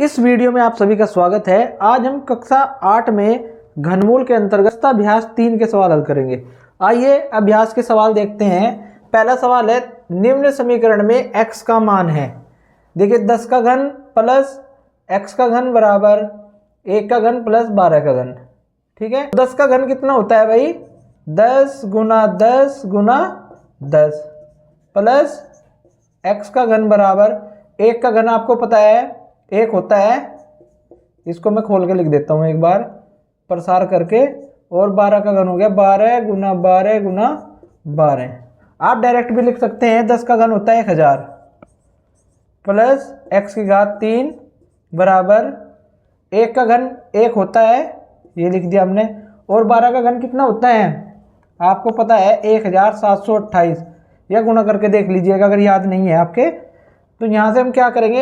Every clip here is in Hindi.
इस वीडियो में आप सभी का स्वागत है। आज हम कक्षा 8 में घनमूल के अंतर्गत अभ्यास 3 के सवाल हल करेंगे। आइए अभ्यास के सवाल देखते हैं। पहला सवाल है, निम्न समीकरण में x का मान है। देखिए 10 का घन प्लस x का घन बराबर 1 का घन प्लस 12 का घन। ठीक है, 10 का घन कितना होता है भाई? 10 गुना 10 गुना 10 प्लस x का घन बराबर 1 का घन आपको पता है 1 होता है, इसको मैं खोल के लिख देता हूँ एक बार प्रसार करके, और 12 का घन हो गया 12 गुना 12 गुना 12। आप डायरेक्ट भी लिख सकते हैं, 10 का घन होता है 1000 प्लस x की घात 3 बराबर 1 का घन 1 होता है, ये लिख दिया हमने, और 12 का घन कितना होता है आपको पता है 1728। यह गुणा करके देख लीजिएगा अगर याद नहीं है आपके। तो यहाँ से हम क्या करेंगे,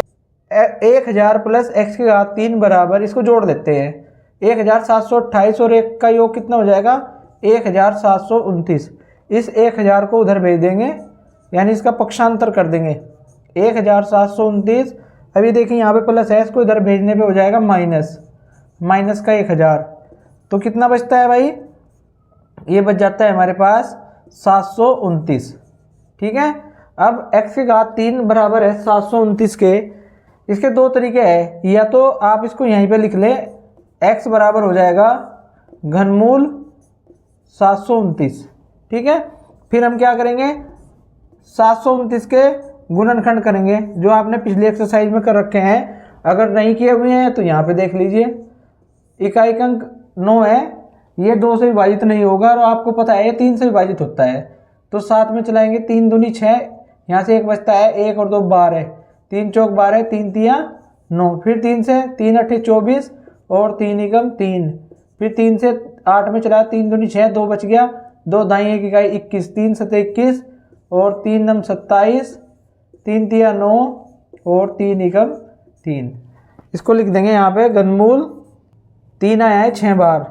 1000 प्लस x की घात 3 बराबर, इसको जोड़ देते हैं, 1728 और 1 का योग कितना हो जाएगा 1729। इस 1000 को उधर भेज देंगे, यानी इसका पक्षांतर कर देंगे 1729। अभी देखिए यहाँ पे प्लस है, इसको इधर भेजने पे हो जाएगा माइनस का 1000। तो कितना बचता है भाई? ये बच जाता है हमारे पास 729। ठीक है, अब x की घात 3 बराबर है 729 के। इसके दो तरीके हैं, या तो आप इसको यहीं पे लिख लें, x बराबर हो जाएगा घनमूल 729। ठीक है, फिर हम क्या करेंगे 729 के गुणनखंड करेंगे, जो आपने पिछली एक्सरसाइज में कर रखे हैं। अगर नहीं किए हुए हैं तो यहाँ पे देख लीजिए, इकाई अंक 9 है, ये 2 से विभाजित नहीं होगा, और आपको पता है ये 3 से विभाजित होता है। तो 7 में चलाएंगे, 3 दूनी 6, यहाँ से 1 बचता है, 1 और 2 12, 3 चौक 12, 3 तिया 9, फिर 3 से 3 अट्ठे 24 और 3 एकम 3, फिर 3 से 8 में चला, 3 दूनी 6, 2 बच गया, 2 दाई 1 इकाई 21, 3 सत्ते 21 और 3 नम 27, 3 तिया 9 और 3 एकम 3। इसको लिख देंगे यहाँ पे घनमूल 3 आया है 6 बार।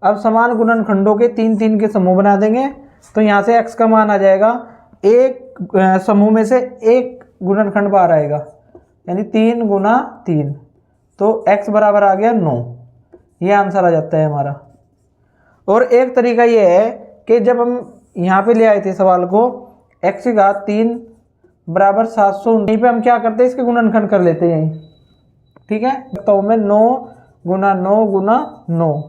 अब समान गुणनखंडों के 3 के समूह बना देंगे। तो यहाँ से x का मान आ जाएगा, एक समूह में से एक गुणनखंड बाहर आएगा, यानी 3 गुना 3, तो x बराबर आ गया 9। ये आंसर आ जाता है हमारा। और एक तरीका ये है कि जब हम यहाँ पे ले आए थे सवाल को, x की घात 3 बराबर 700, यहीं पे हम क्या करते हैं इसके गुणनखंड कर लेते हैं यहीं। ठीक है, तो में 9 गुना 9 गुना 9,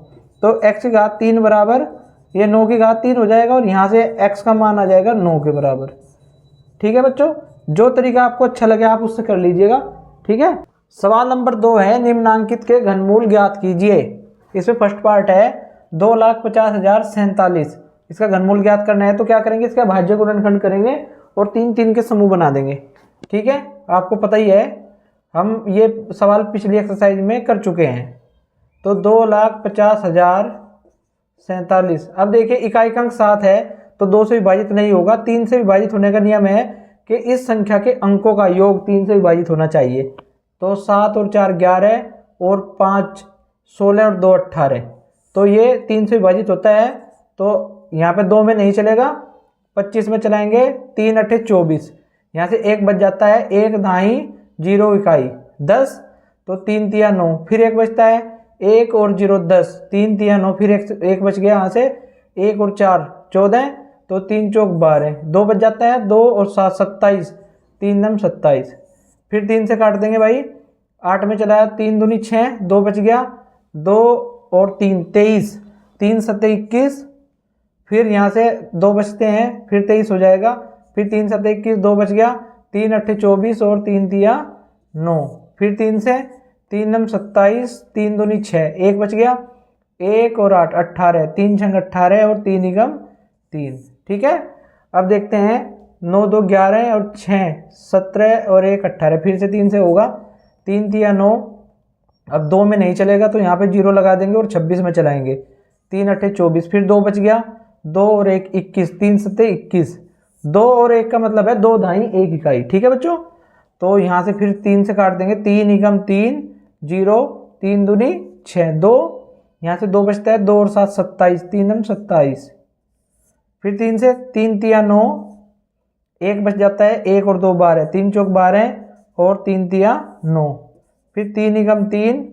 तो x की घात 3 बराबर ये 9 की घात 3 हो जाएगा, और यहाँ से x का मान आ जाएगा 9 के बराबर। ठीक है बच्चों, जो तरीका आपको अच्छा लगे आप उससे कर लीजिएगा। ठीक है, सवाल नंबर 2 है, निम्नांकित के घनमूल ज्ञात कीजिए। इसमें फर्स्ट पार्ट है 2,50,047। इसका घनमूल ज्ञात करना है, तो क्या करेंगे, इसका भाज्य गुणनखंड करेंगे और 3 के समूह बना देंगे। ठीक है, आपको पता ही है, हम ये सवाल पिछली एक्सरसाइज में कर चुके हैं। तो 2,50,047। अब देखिए इकाई अंक 7 है, तो 2 से विभाजित नहीं होगा, 3 से विभाजित होने का नियम है कि इस संख्या के अंकों का योग 3 से विभाजित होना चाहिए। तो 7 और 4 11 और 5 16 और 2 18, तो ये 3 से विभाजित होता है। तो यहाँ पे 2 में नहीं चलेगा, 25 में चलाएंगे, 3 अट्ठे 24, यहाँ से 1 बच जाता है, 1 दाई 0 इकाई 10, तो 3 तिया 9, फिर 1 बचता है, 1 और 0 10, 3 तिया 9, फिर 1 बच गया, यहाँ से 1 और 4 14, तो 3 चौक 12, 2 बच जाता है, 2 और 7 27, 3 नम 27, फिर 3 से काट देंगे भाई, 8 में चलाया, 3 दूनी 6, 2 बच गया, 2 और 3 23, 3 सत्ते 21, फिर यहाँ से 2 बचते हैं, फिर 23 हो जाएगा, फिर 3 सत्ते 21, 2 बच गया, 3 अट्ठे 24 और 3 तिया 9, फिर 3 से 3 नम 27, 3 दूनी 6, 1 बच गया, 1 और 8 18, 3 छंग 18 और 3 एकम 3। ठीक है, अब देखते हैं 9 2 11 और 6 17 और 1 18, फिर से 3 से होगा, 3 तिया 9, अब 2 में नहीं चलेगा, तो यहाँ पे 0 लगा देंगे और 26 में चलाएंगे, 3 अट्ठे 24, फिर 2 बच गया, 2 और 1 21, 3 सत्ते 21, 2 और 1 का मतलब है 2 दाई 1 इकाई। ठीक है बच्चों, तो यहाँ से फिर 3 से काट देंगे, 3 एकम 3 0, 3 दूनी 6 2, यहाँ से 2 बचता है, 2 और 7 27, 3 नम 27, फिर 3 से 3 तिया 9, 1 बच जाता है, 1 और 2 12, 3 चौक 12 और 3 तिया 9, फिर 3 एकम 3,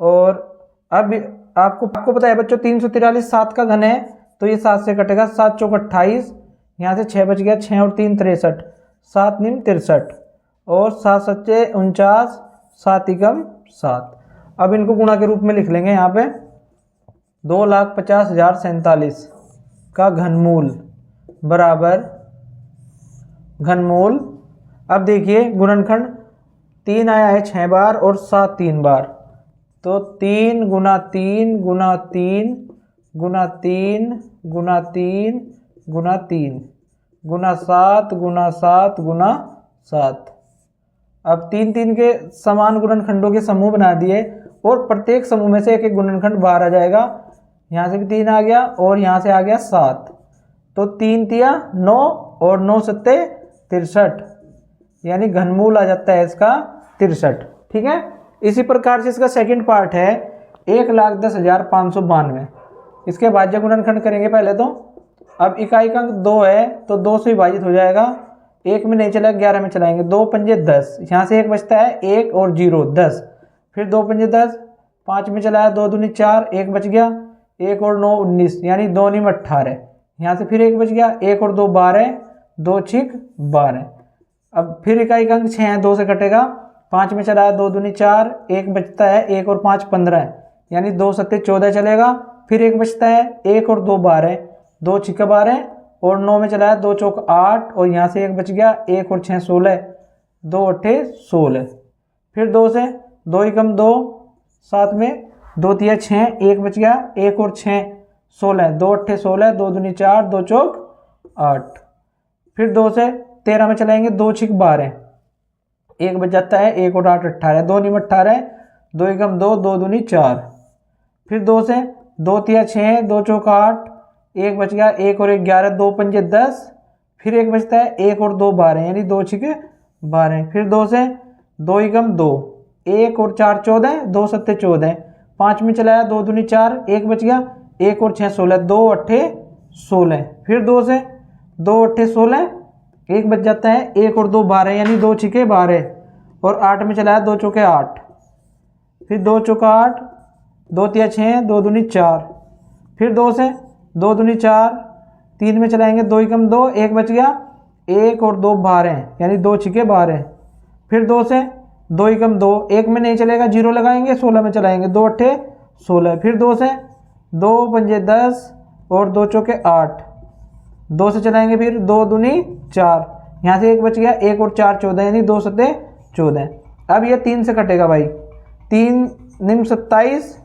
और अब आपको पता है बच्चों 343 7 का घन है, तो ये 7 से कटेगा, 7 चौक 28, यहाँ से 6 बच गया, 6 और 3 63, 7 निम 63, और 7 सच्चे 49, 7 एकम 7। अब इनको गुणा के रूप में लिख लेंगे यहाँ पे, 2,50,047 का घनमूल बराबर घनमूल। अब देखिए गुणनखंड 3 आया है 6 बार और 7 3 बार, तो 3 गुना 3 गुना 3 गुना 3 गुना 3 गुना 3 गुना 7 गुना 7 गुना 7। अब 3 3 के समान गुणनखंडों के समूह बना दिए, और प्रत्येक समूह में से एक एक गुणनखंड बाहर आ जाएगा। यहाँ से भी 3 आ गया और यहाँ से आ गया 7, तो 3 तिया 9 और 9 सत्ते 63, यानी घनमूल आ जाता है इसका 63। ठीक है, इसी प्रकार से इसका सेकंड पार्ट है 1,10,592। इसके भाज्य गुणनखंड करेंगे पहले तो। अब इकाई का अंक 2 है, तो 2 से विभाजित हो जाएगा, 1 में नहीं चलेगा 11 में चलाएंगे, 2 पंजे 10, यहाँ से 1 बचता है, 1 और 0 10, फिर 2 पंजे 10, 5 में चलाया 2 दूनी 4, 1 बच गया, 1 और 9 19, यानी 2 निम 18, यहाँ से फिर 1 बच गया, 1 और 2 12, 2 छिक 12। अब फिर इकाई का अंक 6 है, 2 से कटेगा, 5 में चलाया 2 दूनी 4, 1 बचता है, 1 और 5 15, यानी 2 सत्ते 14 चलेगा, फिर 1 बचता है, 1 और 2 12, 2 छिक 12, और 9 में चलाया 2 चौक 8, और यहाँ से 1 बच गया, 1 और 6 16, 2 अट्ठे 16, फिर 2 से 2 एकम 2, 7 में 2 तिया 6, 1 बच गया, 1 और 6 16, 2 अट्ठे 16, 2 दूनी 4, 2 चौक 8, फिर 2 से 13 में चलाएंगे, 2 छिक 12, 1 बच जाता है, 1 और 8 18, 2 निम 18, 2 एकम 2, 2 दूनी 4, फिर 2 से 2 तिया 6, 2 चौक 8, 1 बच गया, 1 और 1 11, 2 पंजे 10, फिर 1 बचता है, 1 और 2 12, यानी 2 छिके 12, फिर 2 से 2 एकम 2, 1 और 4 14, 2 सत्ते 14, 5 में चलाया 2 दूनी 4, 1 बच गया, 1 और 6 16, 2 अट्ठे 16, फिर 2 से 2 अट्ठे 16, 1 बच जाता है, 1 और 2 12, यानी 2 छिके 12, और 8 में चलाया 2 चौके 8, फिर 2 चौका 8, 2 तिया 6, 2 दूनी 4, फिर 2 से 2 दूनी 4, 3 में चलाएंगे 2 एकम 2, 1 बच गया, 1 और 2 12, यानी 2 छिके 12, फिर 2 से 2 एकम 2, 1 में नहीं चलेगा 0 लगाएंगे, 16 में चलाएंगे, 2 अट्ठे 16, फिर 2 से 2 पंजे 10, और 2 चौके 8, 2 से चलाएंगे, फिर 2 दूनी 4, यहाँ से 1 बच गया, 1 और 4 14, यानी 2 सत्ते 14। अब ये 3 से कटेगा भाई, 3 निम 27,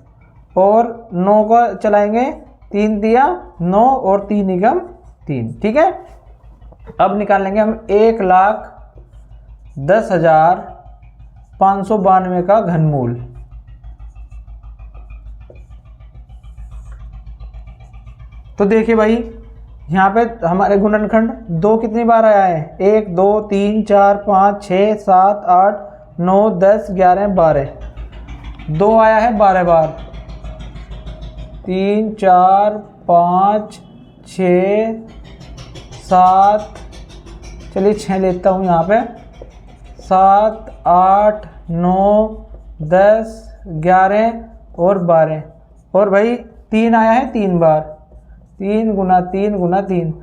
और 9 का चलाएंगे, 3 दिया 9 और 3 निगम 3। ठीक है, अब निकाल लेंगे हम 1,10,592 का घनमूल। तो देखिए भाई, यहाँ पे हमारे गुणनखंड 2 कितनी बार आया है, 1 2 3 4 5 6 7 8 9 10 11 12, 2 आया है 12 बार, 3 4 5 6 7, चलिए 6 लेता हूँ यहाँ पे, 7 8 9 10 11 और 12, और भाई 3 आया है 3 बार, 3 गुना 3 गुना 3,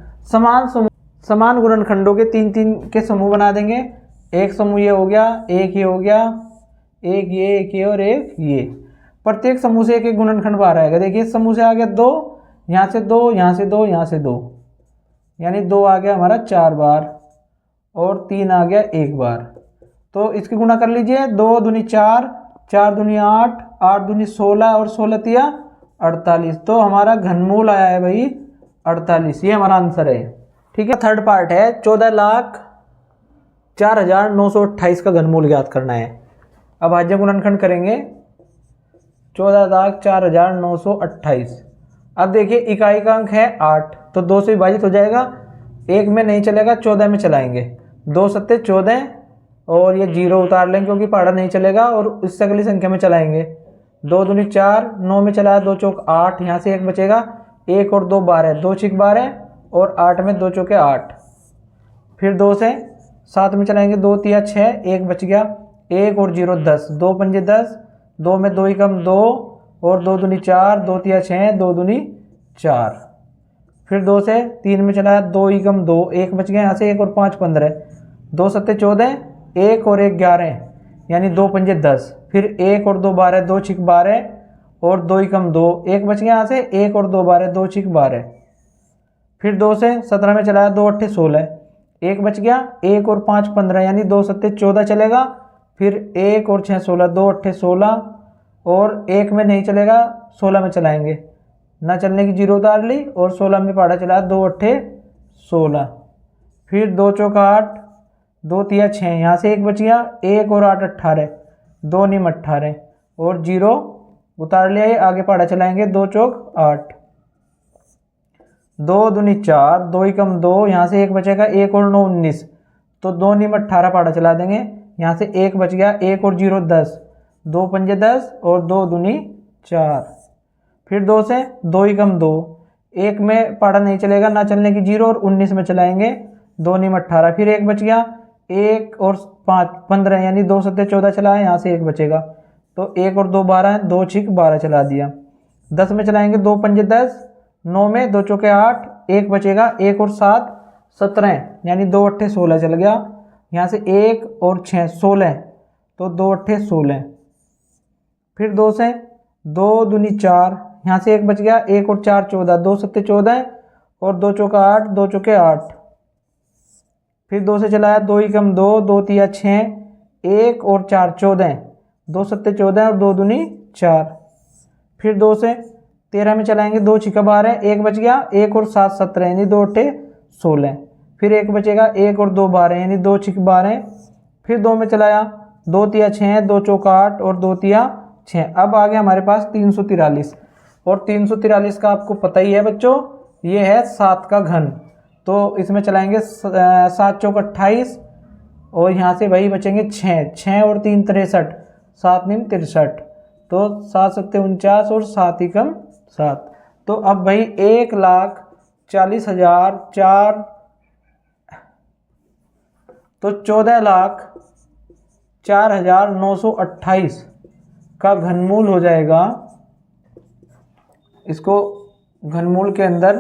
समान गुणनखंडों के 3 3 के समूह बना देंगे। एक समूह ये हो गया, एक ये हो गया, एक ये और एक ये। प्रत्येक समूह से एक एक गुणनखंड बाहर आएगा। देखिए इस समूह से आ गया 2, यहाँ से 2, यहाँ से 2, यहाँ से 2, यानी 2 आ गया हमारा 4 बार, और 3 आ गया 1 बार। तो इसकी गुणा कर लीजिए, 2 दूनी 4, 4 दूनी 8, 8 दूनी 16, और 16 तिया 48। तो हमारा घनमूल आया है भाई 48, ये हमारा आंसर है। ठीक है, थर्ड पार्ट है 14,04,928 का घनमूल ज्ञात करना है। अब भाज्य गुणनखंड करेंगे 14,04,928। अब देखिए इकाई का अंक है 8, तो 2 से विभाजित हो जाएगा, 1 में नहीं चलेगा 14 में चलाएंगे, 2 सत्ते 14, और ये 0 उतार लेंगे क्योंकि पहाड़ा नहीं चलेगा, और इससे अगली संख्या में चलाएंगे, 2 दूनी 4, 9 में चलाया 2 चौक 8, यहाँ से 1 बचेगा, 1 और 2 12, 2 छिक 12, और 8 में 2 चौके 8, फिर 2 से 7 में चलाएंगे, 2 तिया 6, 1 बच गया, 1 और 0 10, 2 पंजे 10, 2 में 2 ही कम 2 और 2 दूनी 4, 2 तिया 6, 2 दूनी 4। फिर 2 से 3 में चला 2 ही कम 2, 1 बच गया यहाँ से, 1 और 5 15, 2 सत्ते 14, 1 और 1 11 यानी 2 पंजे 10। फिर 1 और 2 12, 2 छिक 12 और 2 ही कम 2, 1 बच गया यहाँ से, 1 और 2 12, 2 छिक 12। फिर 2 से 17 में चलाया, 2 अट्ठे 16, 1 बच गया, 1 और 5 15 यानी 2 सत्ते 14 चलेगा। फिर 1 और 6 16, 2 अट्ठे 16 और 1 में नहीं चलेगा, 16 में चलाएंगे, ना चलने की 0 उतार ली और 16 में पाड़ा चलाया, 2 अट्ठे 16। फिर 2 चौका 8, 2 तिया 6, यहाँ से 1 बच गया, 1 और 8 18, 2 नीम 18 और 0 उतार लिया, आगे पाड़ा चलाएंगे, 2 चौक 8, 2 दूनी 4, 2 ही कम 2, यहाँ से 1 बचेगा, 1 और 9 19, तो 2 नीम 18 पाड़ा चला देंगे, यहाँ से 1 बच गया, 1 और 0 10, 2 पंजे 10 और 2 दूनी 4। फिर 2 से 2 ही कम 2, 1 में पाड़ा नहीं चलेगा, ना चलने की 0 और 19 में चलाएंगे, 2 नीम 18। फिर 1 बच गया, 1 और 5 15 यानी 2 सत्ते 14 चलाए, यहाँ से 1 बचेगा, तो 1 और 2 12, 2 छिक 12 चला दिया। 10 में चलाएंगे, 2 पंजे 10, 9 में 2 चौके 8, 1 बचेगा, 1 और 7 17 यानी 2 अट्ठे 16 चल गया, यहाँ से 1 और 6 16, तो 2 अट्ठे 16। फिर 2 से 2 दूनी 4, यहाँ से 1 बच गया, 1 और 4 14, 2 सत्ते 14 और 2 चौका 8, 2 चौके 8। फिर 2 से चलाया, 2 ही कम 2, 2 तिया 6, 1 और 4 14, 2 सत्ते 14 और 2 दूनी 4। फिर 2 से 13 में चलाएंगे, 2 छिका 12, 1 बच गया, 1 और 7 17 यानी 2 अट्ठे 16। फिर 1 बचेगा, 1 और 2 12 यानी 2 छिक 12। फिर 2 में चलाया, 2 तिया 6, 2 चौका 8 और 2 तिया 6। अब आ गया हमारे पास 343, और 343 का आपको पता ही है बच्चों, ये है 7 का घन, तो इसमें चलाएंगे 7 चौक 28 और यहाँ से वही बचेंगे 6, 6 और 3 63, 7 नीम 63, तो 7 सत्ते 49 और 7 ही कम 7। तो अब भाई 1,40,000 4, तो 14,04,928 का घनमूल हो जाएगा। इसको घनमूल के अंदर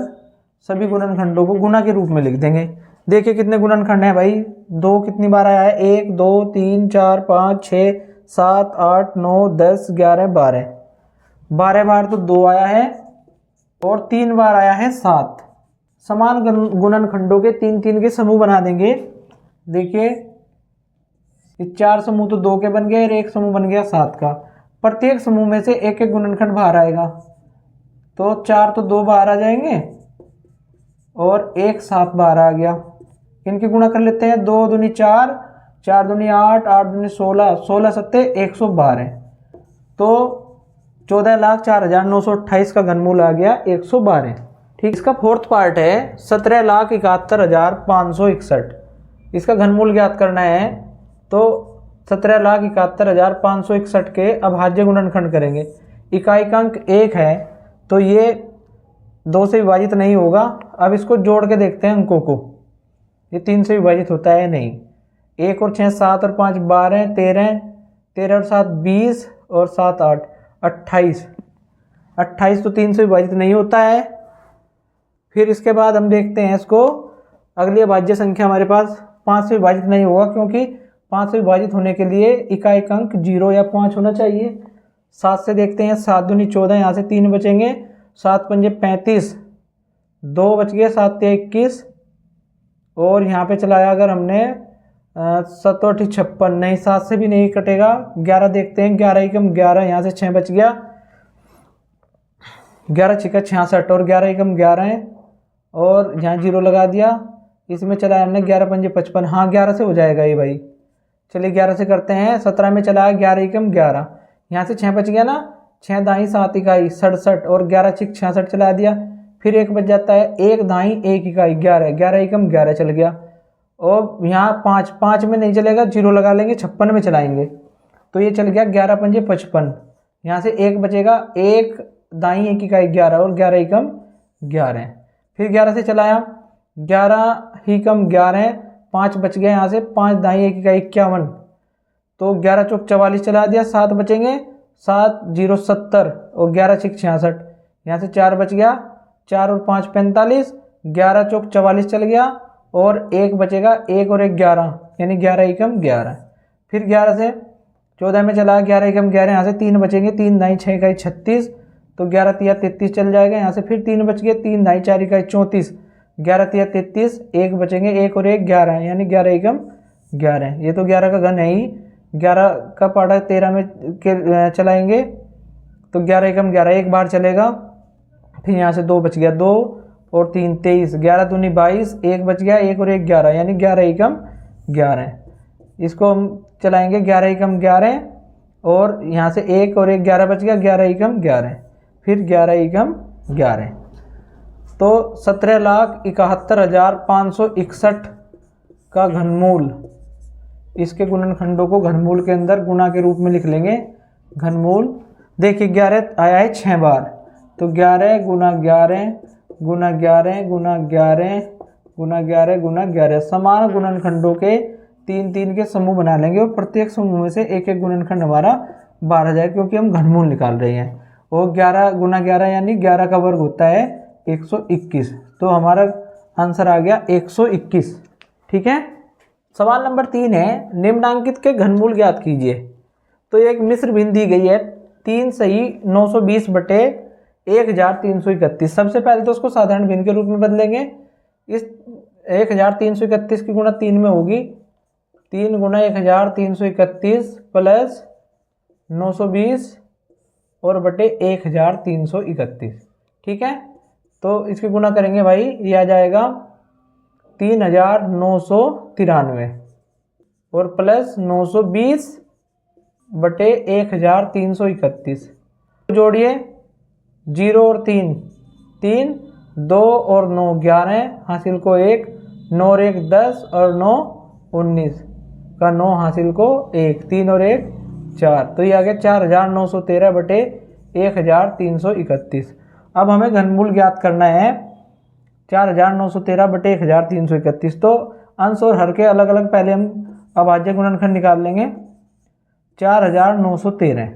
सभी गुणनखंडों को गुणा के रूप में लिख देंगे। देखिए कितने गुणनखंड हैं भाई, 2 कितनी बार आया है, 1 2 3 4 5 6 7 8 9 10 11 12, 12 बार तो 2 आया है और 3 बार आया है 7। समान गुणनखंडों के 3 3 के समूह बना देंगे। देखिए 4 समूह तो 2 के बन गए और 1 समूह बन गया 7 का। प्रत्येक समूह में से एक एक गुणनखंड बाहर आएगा, तो 4 तो 2 बाहर आ जाएंगे और 1 7 बाहर आ गया। इनके गुणा कर लेते हैं, 2 दूनी 4, 4 दूनी 8, 8 दूनी 16, 16 सत्ते 112, तो 14,04,928 का घनमूल आ गया 112। ठीक, इसका फोर्थ पार्ट है 17,71,561। इसका घनमूल ज्ञात करना है, तो 17,71,561 के अभाज्य गुणनखंड करेंगे। इकाई का अंक 1 है, तो ये 2 से विभाजित नहीं होगा। अब इसको जोड़ के देखते हैं अंकों को, ये 3 से विभाजित होता है नहीं। 1 और 6 7 और 5 12, 13, 13 और 7 20 और 7 8 28, 28 तो 3 से विभाजित नहीं होता है। फिर इसके बाद हम देखते हैं इसको, अगली अभाज्य संख्या हमारे पास 5 से विभाजित नहीं होगा, क्योंकि 5 से विभाजित होने के लिए इकाई का अंक 0 या 5 होना चाहिए। 7 से देखते हैं, 7 दूनी 14, यहाँ से 3 बचेंगे, 7 पंजे 35, 2 बच गए, 7 तिया 21 और यहाँ पे चलाया अगर हमने 7 और 56, नहीं 7 से भी नहीं कटेगा। 11 देखते हैं, 11 ही कम 11, यहाँ से 6 बच गया, 11 छिका 66 और 11 ही कम 11 और यहाँ 0 लगा दिया। इसमें चलाया हमने 11 पंजे 55, हाँ 11 से हो जाएगा ये भाई। चलिए 11 से करते हैं, 17 में चलाया 11 ही कम 11, यहाँ से 6 बच गया ना, 6 दाई 7 इकाई 67 और 11 छिक 66 चला दिया। फिर 1 बच जाता है, 1 दाई 1 इकाई 11, 11 ही कम 11 चल गया। और यहाँ 5, 5 में नहीं चलेगा, 0 लगा लेंगे, 56 में चलाएंगे, तो ये चल गया 11 पंजे 55, यहाँ से 1 बचेगा, 1 दाई 1 इकाई 11 और 11 ही कम 11। फिर 11 से चलाया, 11 ही कम 11, 5 बच गया, यहाँ से 5 दाई 1 इकाई 51, तो 11 चौक 44 चला दिया, 7 बचेंगे, 7 0 70 और 11 6 66। यहाँ से 4 बच गया, 4 और 5 45, 11 चौक 44 चल गया और 1 बचेगा, 1 और 1 11, यानी 11 एकम 11। फिर 11 से 14 में चला, 11 एकम 11, यहाँ से 3 बचेंगे, 3 दाई 6 इकाई 36, तो 11 तिया 33 चल जाएगा। यहाँ से फिर 3 बच गए, 3 दाई 4 इकाई 34, 11 तिया 33, 1 बचेंगे, 1 और 1 11, यानी 11 एकम 11। ये तो 11 का घन है ही, 11 का पाड़ा 13 में चलाएंगे तो 11 एकम 11 एक बार चलेगा। फिर यहाँ से 2 बच गया, 2 और 3 23, 11 दूनी 22, 1 बच गया, 1 और 1 11, यानी 11 एकम 11। इसको हम चलाएंगे 11 एकम 11 और यहाँ से 1 और 1 11 बच गया, 11 एकम 11, फिर 11 एकम 11। तो 17,71,561 का घनमूल, इसके गुणनखंडों को घनमूल के अंदर गुणा के रूप में लिख लेंगे। घनमूल देखिए 11 आया है 6 बार, तो 11 गुना 11 गुना 11 गुना 11 गुना 11 गुना 11, समान गुणनखंडों के 3 के समूह बना लेंगे और प्रत्येक समूह में से एक एक गुणनखंड हमारा बाहर आ जाए, क्योंकि हम घनमूल निकाल रहे हैं। और 11 गुना 11 यानी 11 का वर्ग होता है 121, तो हमारा आंसर आ गया 121। ठीक है। सवाल नंबर 3 है, निम्नांकित के घनमूल ज्ञात कीजिए। तो एक मिश्र भिन्न दी गई है, 3 सही 920 बटे 1331। सबसे पहले तो उसको साधारण भिन्न के रूप में बदलेंगे। इस 1331 की गुणा 3 में होगी, 3 गुना 1331 प्लस 920 और बटे 1331। ठीक है, तो इसकी गुणा करेंगे भाई, ये आ जाएगा 3993 और प्लस 920 बटे 1331। जोड़िए 0 और 3 3, 2 और 9 11, हासिल को 1, 9 और 1 10 और 9 19 का 9 हासिल को 1, 3 और 1 4, तो ये आ गया 4913 बटे 1331। अब हमें घनमूल ज्ञात करना है 4913 बटे 1331। तो अंश और हर के अलग अलग पहले हम अभाज्य गुणनखंड निकाल लेंगे। 4913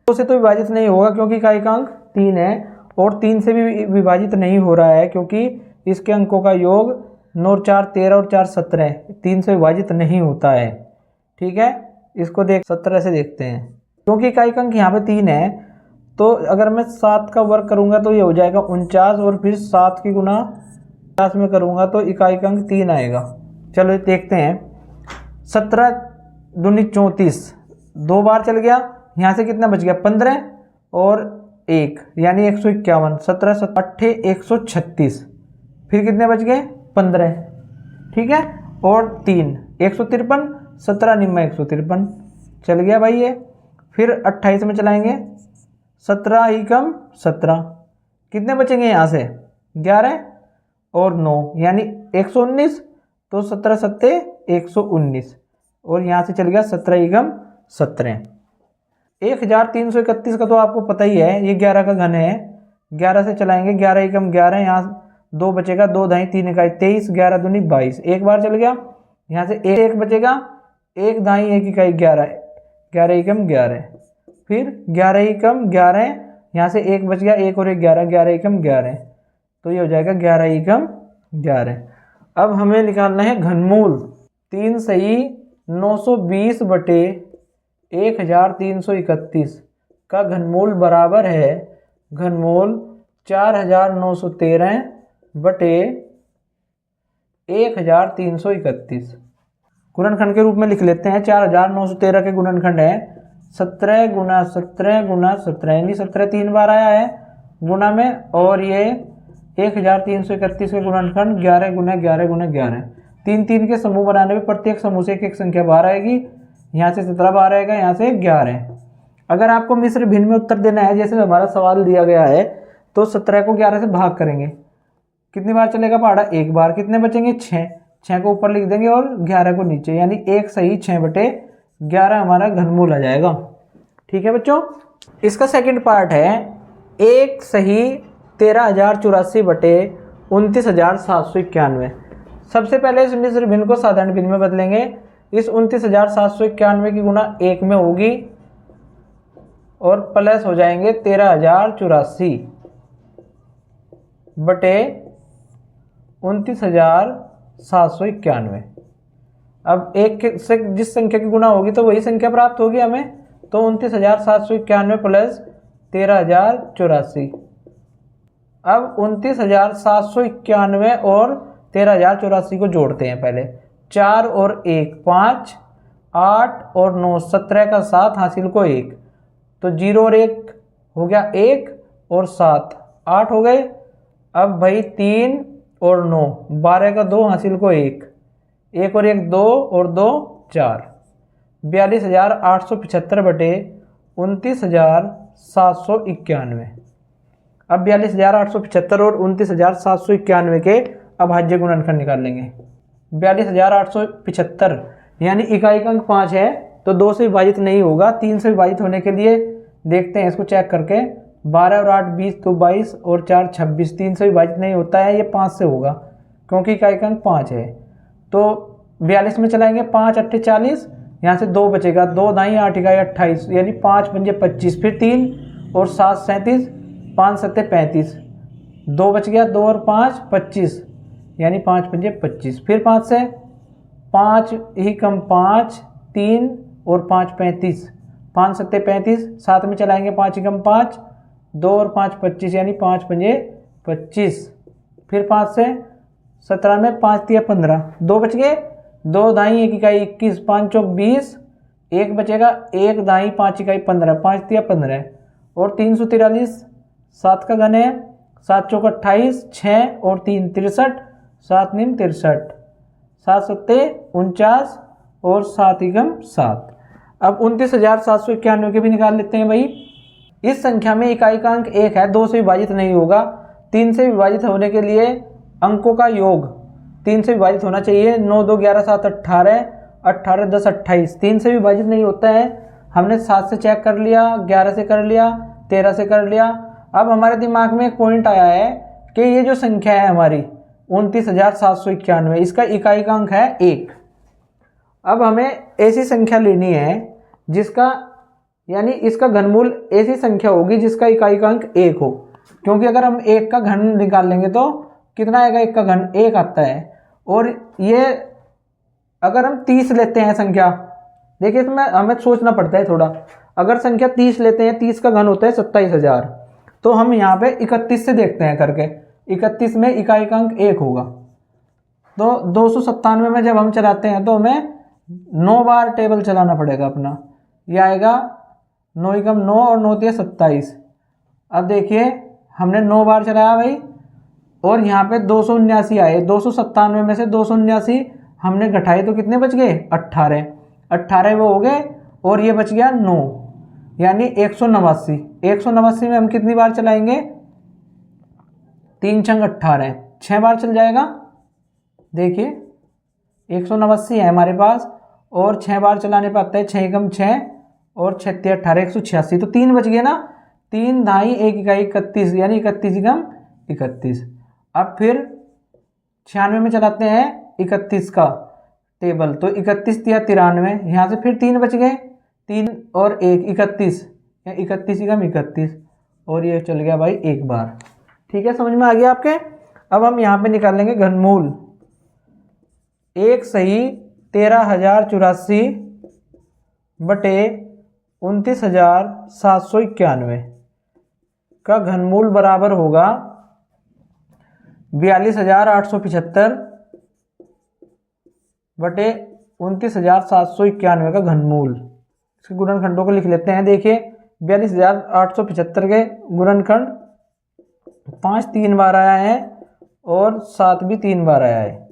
से तो विभाजित नहीं होगा क्योंकि इकाई का अंक 3 है, और 3 से भी विभाजित नहीं हो रहा है क्योंकि इसके अंकों का योग 9 और 4 13 और 4 17, 3 से विभाजित नहीं होता है। ठीक है, इसको 17 से देखते हैं। क्योंकि इकाई का अंक यहाँ पे 3 है, तो अगर मैं 7 का वर्ग करूँगा तो ये हो जाएगा 49, और फिर 7 की गुणा 50 में करूँगा तो इकाई का अंक 3 आएगा। चलो देखते हैं। 17 दूनी 34, 2 बार चल गया, यहाँ से कितना बच गया 15 और 1 यानी 151, 17 7 136, फिर कितने बच गए 15। ठीक है, और 3 153, 17 निम्मा 153 चल गया भाई ये। फिर 28 में चलाएंगे, 17 ही कम 17, कितने बचेंगे यहाँ से 11 और 9 यानी 119, तो 17 सत्ते 119, और यहाँ से चल गया 17 ही कम 17। 1331 का तो आपको पता ही है, ये 11 का घन है। 11 से चलाएंगे, 11 एकम 11, यहाँ 2 बचेगा, 2 दाई 3 इकाई 23, 11 दूनी 22, एक बार चल गया। यहाँ से 1 बचेगा, 1 दाई 1 इकाई 11, 11 एकम 11, फिर 11 एकम 11, यहाँ से 1 बच गया, 1 और 1 11, 11 एकम 11, तो ये हो जाएगा 11 एकम 11। अब हमें निकालना है घनमूल। 3 सही 920 बटे 1331 का घनमूल बराबर है घनमूल 4913 बटे 1331। गुणनखंड के रूप में लिख लेते हैं। 4913 के गुणनखंड है 17 गुना 17 गुना 17, यानी 17 3 बार आया है गुणा में, और ये 1331 के गुणनखंड 11 गुना 11 गुना 11। 3 के समूह बनाने में प्रत्येक समूह से एक संख्या बाहर आएगी। यहाँ से 17 बाहर आएगा, यहाँ से 11। अगर आपको मिश्र भिन्न में उत्तर देना है, जैसे हमारा सवाल दिया गया है, तो 17 को 11 से भाग करेंगे, कितनी बार चलेगा पहाड़ा, एक बार, कितने बचेंगे 6, 6 को ऊपर लिख देंगे और 11 को नीचे, यानी 1 सही 6 बटे 11 हमारा घनमूल आ जाएगा। ठीक है बच्चों, इसका सेकंड पार्ट है 1 सही 13,084 बटे 29,791। सबसे पहले इस मिश्र भिन्न को साधारण भिन्न में बदलेंगे। इस 29,791 की गुणा 1 में होगी और प्लस हो जाएंगे 13,084 बटे 29,791। अब एक से जिस संख्या की गुणा होगी तो वही संख्या प्राप्त होगी हमें, तो 29,791 प्लस 13,084। अब 29,791 और 13,084 को जोड़ते हैं पहले। 4 और 1 5, 8 और 9 17 का 7 हासिल को 1, तो 0 और 1 हो गया 1 और 7 8 हो गए। अब भाई 3 और 9 12 का 2 हासिल को 1, 1 और 1 2 और 2 4, 42,875 बटे 29,791। अब 42,875 और 29,791 के अभाज्य गुणनखंड निकाल लेंगे। 42,875 यानी इकाई का अंक 5 है तो 2 से विभाजित नहीं होगा, 3 से विभाजित होने के लिए देखते हैं इसको चेक करके। 12 और 8 20 तो 22 और 4 26, 3 से विभाजित नहीं होता है, ये 5 से होगा क्योंकि इकाई का अंक 5 है। तो 42 में चलाएंगे 5 8 40, यहाँ से 2 बचेगा, 2 दाई 8 इकाई 28 यानी 5 पंजे 25, फिर 3 और 7 37, 5 7 35, 2 बच गया, 2 और 5 25 यानी 5 पंजे 25, फिर 5 से 5 ही कम 5 3 और 5 35, 5 7 35, 7 में चलाएंगे 5 ही कम 5, 2 और 5 25 यानी 5 पंजे 25, फिर 5 से 17 में 5 3 15, 2 बच गए, 2 दाई 1 इकाई 21, 5 चौक 20, 1 बचेगा, 1 दाई 5 इकाई 15, 5 3 15 और 343, 7 का घन है, 7 चौक 28, 6 और 3 63, 7 निम 63, 7 सत्ते 49 और 7 एकम 7। अब 29,791 के भी निकाल लेते हैं भाई। इस संख्या में इकाई का अंक 1 है, 2 से विभाजित नहीं होगा, 3 से विभाजित होने के लिए अंकों का योग 3 से विभाजित होना चाहिए। 9 2 11 7 18, 18 10 28, 3 से विभाजित नहीं होता है। हमने 7 से चेक कर लिया, 11 से कर लिया, 13 से कर लिया। अब हमारे दिमाग में एक पॉइंट आया है कि ये जो संख्या है हमारी 29,791, इसका इकाई का अंक है 1। अब हमें ऐसी संख्या लेनी है जिसका यानी इसका घनमूल ऐसी संख्या होगी जिसका इकाई का अंक 1 हो, क्योंकि अगर हम 1 का घन निकाल लेंगे तो कितना आएगा, 1 का घन 1 आता है। और ये अगर हम 30 लेते हैं संख्या, देखिए इसमें हमें सोचना पड़ता है थोड़ा। अगर संख्या 30 लेते हैं, 30 का घन होता है 27,000, तो हम यहाँ पे 31 से देखते हैं करके, 31 में इकाई का अंक 1 होगा। तो 297 में जब हम चलाते हैं तो हमें 9 बार टेबल चलाना पड़ेगा अपना। यह आएगा 9 एकम 9 और 9 3 27। अब देखिए हमने 9 बार चलाया भाई, और यहाँ पे 279 आए। 297 में से 279 हमने घटाए तो कितने बच गए, 18। 18 वो हो गए और ये बच गया 9 यानी 189। 189 में हम कितनी बार चलाएंगे, 3 छंग 18, 6 बार चल जाएगा। देखिए 189 है हमारे पास और 6 बार चलाने पर आता है 6 एकम 6 और 6 3 18, 186। तो 3 बच गए ना, 3 ढाई 1 इकाई 31 यानी 31 एकम 31। अब फिर 96 में चलाते हैं 31 का टेबल, तो 31 3 93, यहाँ से फिर 3 बच गए, 3 और 1 31 या 31 एकम 31 और ये चल गया भाई 1 बार। ठीक है, समझ में आ गया आपके। अब हम यहाँ पे निकालेंगे घनमूल। 1 सही 13,084 बटे 29,791 का घनमूल बराबर होगा 42,875 बटे 29,791 का घनमूल। इसके गुणनखंडों को लिख लेते हैं। देखिए 42,875 के गुणनखंड 5 3 बार आया है और 7 भी 3 बार आया है,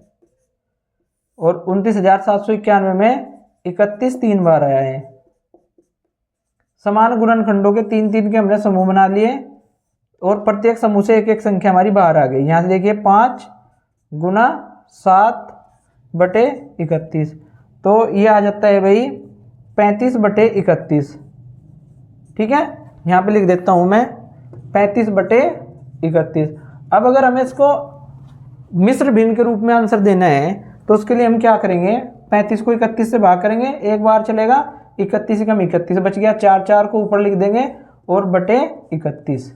और 29,791 में 31 3 बार आया है। समान गुणनखंडों के 3 3 के हमने समूह बना लिए और प्रत्येक समूह से एक एक संख्या हमारी बाहर आ गई। यहाँ से देखिए 5 गुना 7 बटे 31, तो ये आ जाता है भाई 35 बटे 31। ठीक है, यहाँ पे लिख देता हूँ मैं 35 बटे 31। अब अगर हमें इसको मिश्र भिन्न के रूप में आंसर देना है तो उसके लिए हम क्या करेंगे, 35 को 31 से भाग करेंगे, एक बार चलेगा, 31 कम 31 बच गया, 4 4 को ऊपर लिख देंगे और बटे 31,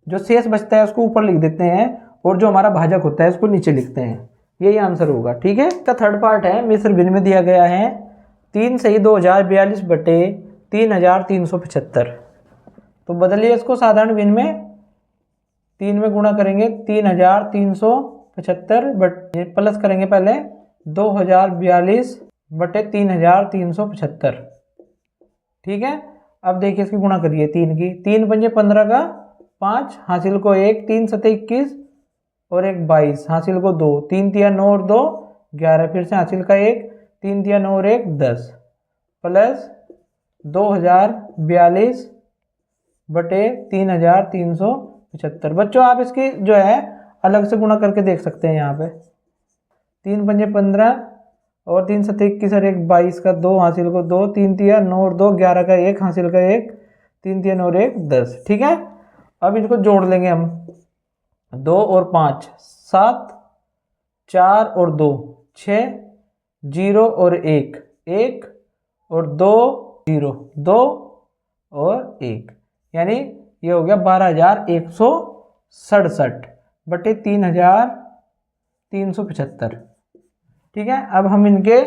जो शेष बचता है उसको ऊपर लिख देते हैं और जो हमारा भाजक होता है उसको नीचे लिखते हैं। यही आंसर होगा। ठीक है। इसका थर्ड पार्ट है, मिश्र भिन्न में दिया गया है 3 सही 2042 बटे 3375। तो बदलिए इसको साधारण भिन्न में, 3 में गुणा करेंगे 3375 बटे प्लस करेंगे पहले 2042 बटे 3375। ठीक है। अब देखिए इसकी गुणा करिए 3 की, 3 पंजे 15 का 5, हासिल को 1, 3 सते 21 और 1 22, हासिल को 2, 3 तिया 9 और 2 11, फिर से हासिल का 1, 3 तिया 9 और 1 10 प्लस 2042 बटे 3375। बच्चों आप इसकी जो है अलग से गुणा करके देख सकते हैं। यहाँ पे 3 पंजे 15 और 3 सते 21 और 1 22 का 2, हासिल को 2, 3 तिया 9 और 2 11 का 1, हासिल का 1, 3 तिया 9 और 1 10। ठीक है। अब इसको जोड़ लेंगे हम, 2 और 5 7, 4 और 2 6, 0 और 1 1 और 2 0 2 और 1, यानी ये हो गया 12167 बटे 3375। ठीक है। अब हम इनके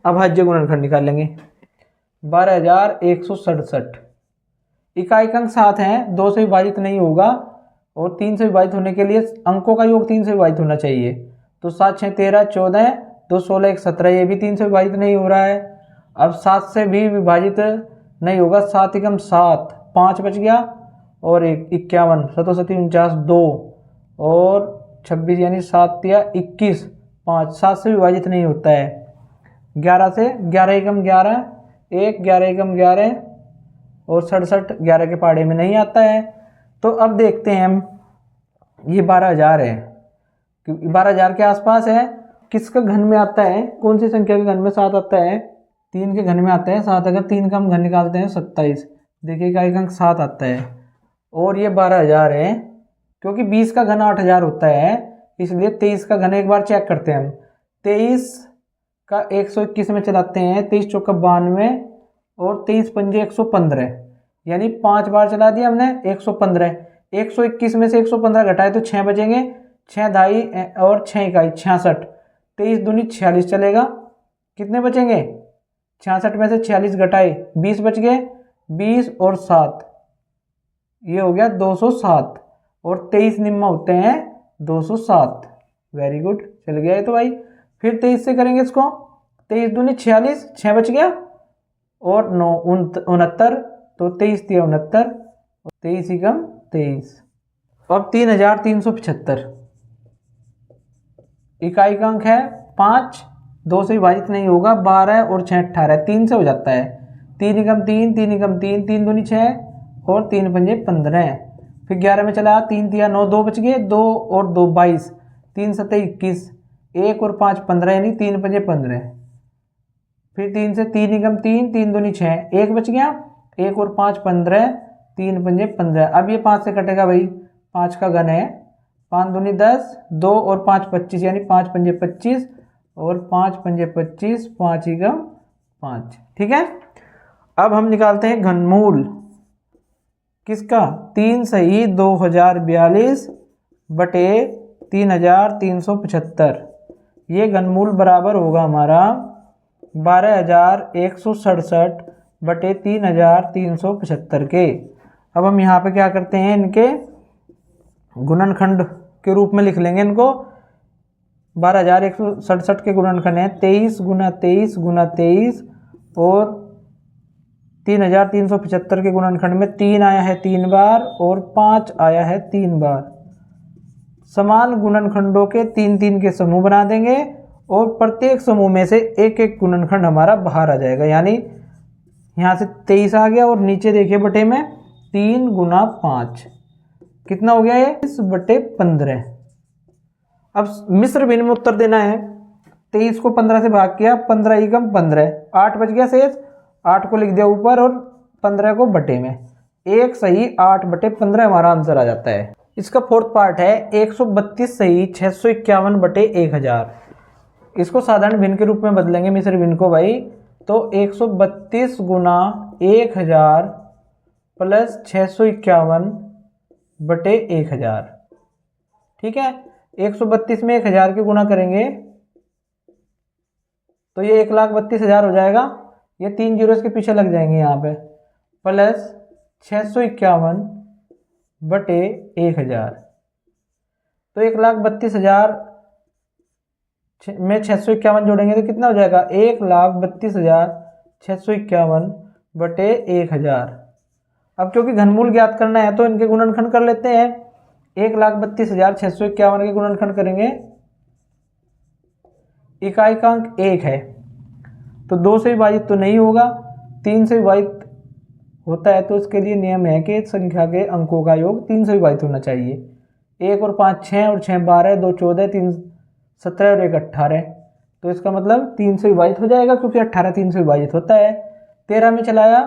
अभाज्य गुणनखंड निकाल लेंगे। 12167 इकाई अंक 7 हैं, 2 से विभाजित नहीं होगा और 3 से विभाजित होने के लिए अंकों का योग 3 से विभाजित होना चाहिए। तो 7 6 13 14, 2 16 1 17, ये भी 3 से विभाजित नहीं हो रहा है। अब 7 से भी विभाजित नहीं होगा, 7 एकम 7, 5 बच गया और 1 51, 7 7 49 2 और 26, यानी 7 तिया 21 5, 7 से विभाजित नहीं होता है। 11 से 11 एकम 11 1, 11 एकम 11 और 67 11 के पहाड़े में नहीं आता है। तो अब देखते हैं हम, ये 12000 है, 12000 के आसपास है। किसका घन में आता है, कौन सी संख्या के घन में 7 आता है? 3 के घन में आता है 7। अगर 3 का हम घन निकालते हैं 27, देखिए इकाई अंक 7 आता है और ये 12000 है। क्योंकि 20 का घन 8000 होता है, इसलिए 23 का घन एक बार चेक करते हैं हम। 23 का 121 में चलाते हैं, 23 चौका 92 और 23 पंजे 115, यानी 5 बार चला दिया हमने 115। 121 में से 115 घटाए तो 6 बचेंगे, 6 ढाई और 6 इकाई 66, 23 दूनी 46 चलेगा। कितने बचेंगे? 66 में से 46 घटाए 20 बच गए, 20 और 7 ये हो गया 207 और 23 निम्न होते हैं 207। वेरी गुड, चल गया ये तो भाई। फिर 23 से करेंगे इसको, 23 दूनी 46, 6 बच गया और 9 69, तो 23 तिया 69 और 23 एकम 23। अब 3375 इकाई का अंक है 5, 2 से विभाजित नहीं होगा, 12 और 6 18, 3 से हो जाता है। 3 एकम 3, 3 एकम 3, 3 दूनी 6 और 3 पंजे 15। फिर 11 में चला, 3 तिया 9, 2 बच गए, 2 और 2 22, 3 सत्ते 21, 1 और 5 15, यानी 3 पंजे 15। फिर 3 से 3 एकम 3, 3 दूनी 6, 1 बच गया, 1 और 5 15, 3 पंजे 15। अब ये 5 से कटेगा भाई, 5 का घन है, 5 दूनी 10, 2 और 5 25, यानी 5 पंजे 25 और 5 पंजे 25, 5 एकम 5। ठीक है। अब हम निकालते हैं घनमूल किसका? 3 सही 2042 बटे 3375। ये घनमूल बराबर होगा हमारा 12167 बटे 3375 के। अब हम यहाँ पे क्या करते हैं, इनके गुणनखंड के रूप में लिख लेंगे इनको। 12167 के गुणनखंड है 23 गुना 23 गुना 23 और 3375 के गुणनखंड में 3 आया है 3 बार और 5 आया है 3 बार। समान गुणनखंडों के 3-3 के समूह बना देंगे और प्रत्येक समूह में से एक एक गुणनखंड हमारा बाहर आ जाएगा। यानी यहाँ से 23 आ गया और नीचे देखिए बटे में 3 गुना 5 कितना हो गया ये 20 बटे 15। अब मिश्र भिन्न में उत्तर देना है। 23 को 15 से भाग किया, 15 एकम 15, 8 बच गया शेष, 8 को लिख दिया ऊपर और 15 को बटे में। 1 सही 8 बटे 15 हमारा आंसर आ जाता है। इसका फोर्थ पार्ट है 132 सही 651 बटे 1000। इसको साधारण भिन्न के रूप में बदलेंगे मिश्र भिन्न को भाई, तो 132 गुना 1000 प्लस 651 बटे 1000। ठीक है, 132 में 1000 के गुणा करेंगे तो ये 1,32,000 हो जाएगा। ये 3 जीरो इसके पीछे लग जाएंगे यहाँ पे, प्लस 651 बटे 1000। तो 1,32,000 में 651 जोड़ेंगे तो कितना हो जाएगा, 1,32,651 बटे 1000। अब क्योंकि घनमूल ज्ञात करना है तो इनके गुणनखंड कर लेते हैं। 1,32,651 के गुणनखंड करेंगे, इकाई का अंक 1 है तो 2 से विभाजित तो नहीं होगा, 3 से विभाजित होता है तो इसके लिए नियम है कि संख्या के अंकों का योग 3 से विभाजित होना चाहिए। 1 और 5 6 और 6 12, 2 14, 3 17 और 1 18, तो इसका मतलब 3 से विभाजित हो जाएगा क्योंकि 18 3 से विभाजित होता है। 13 में चलाया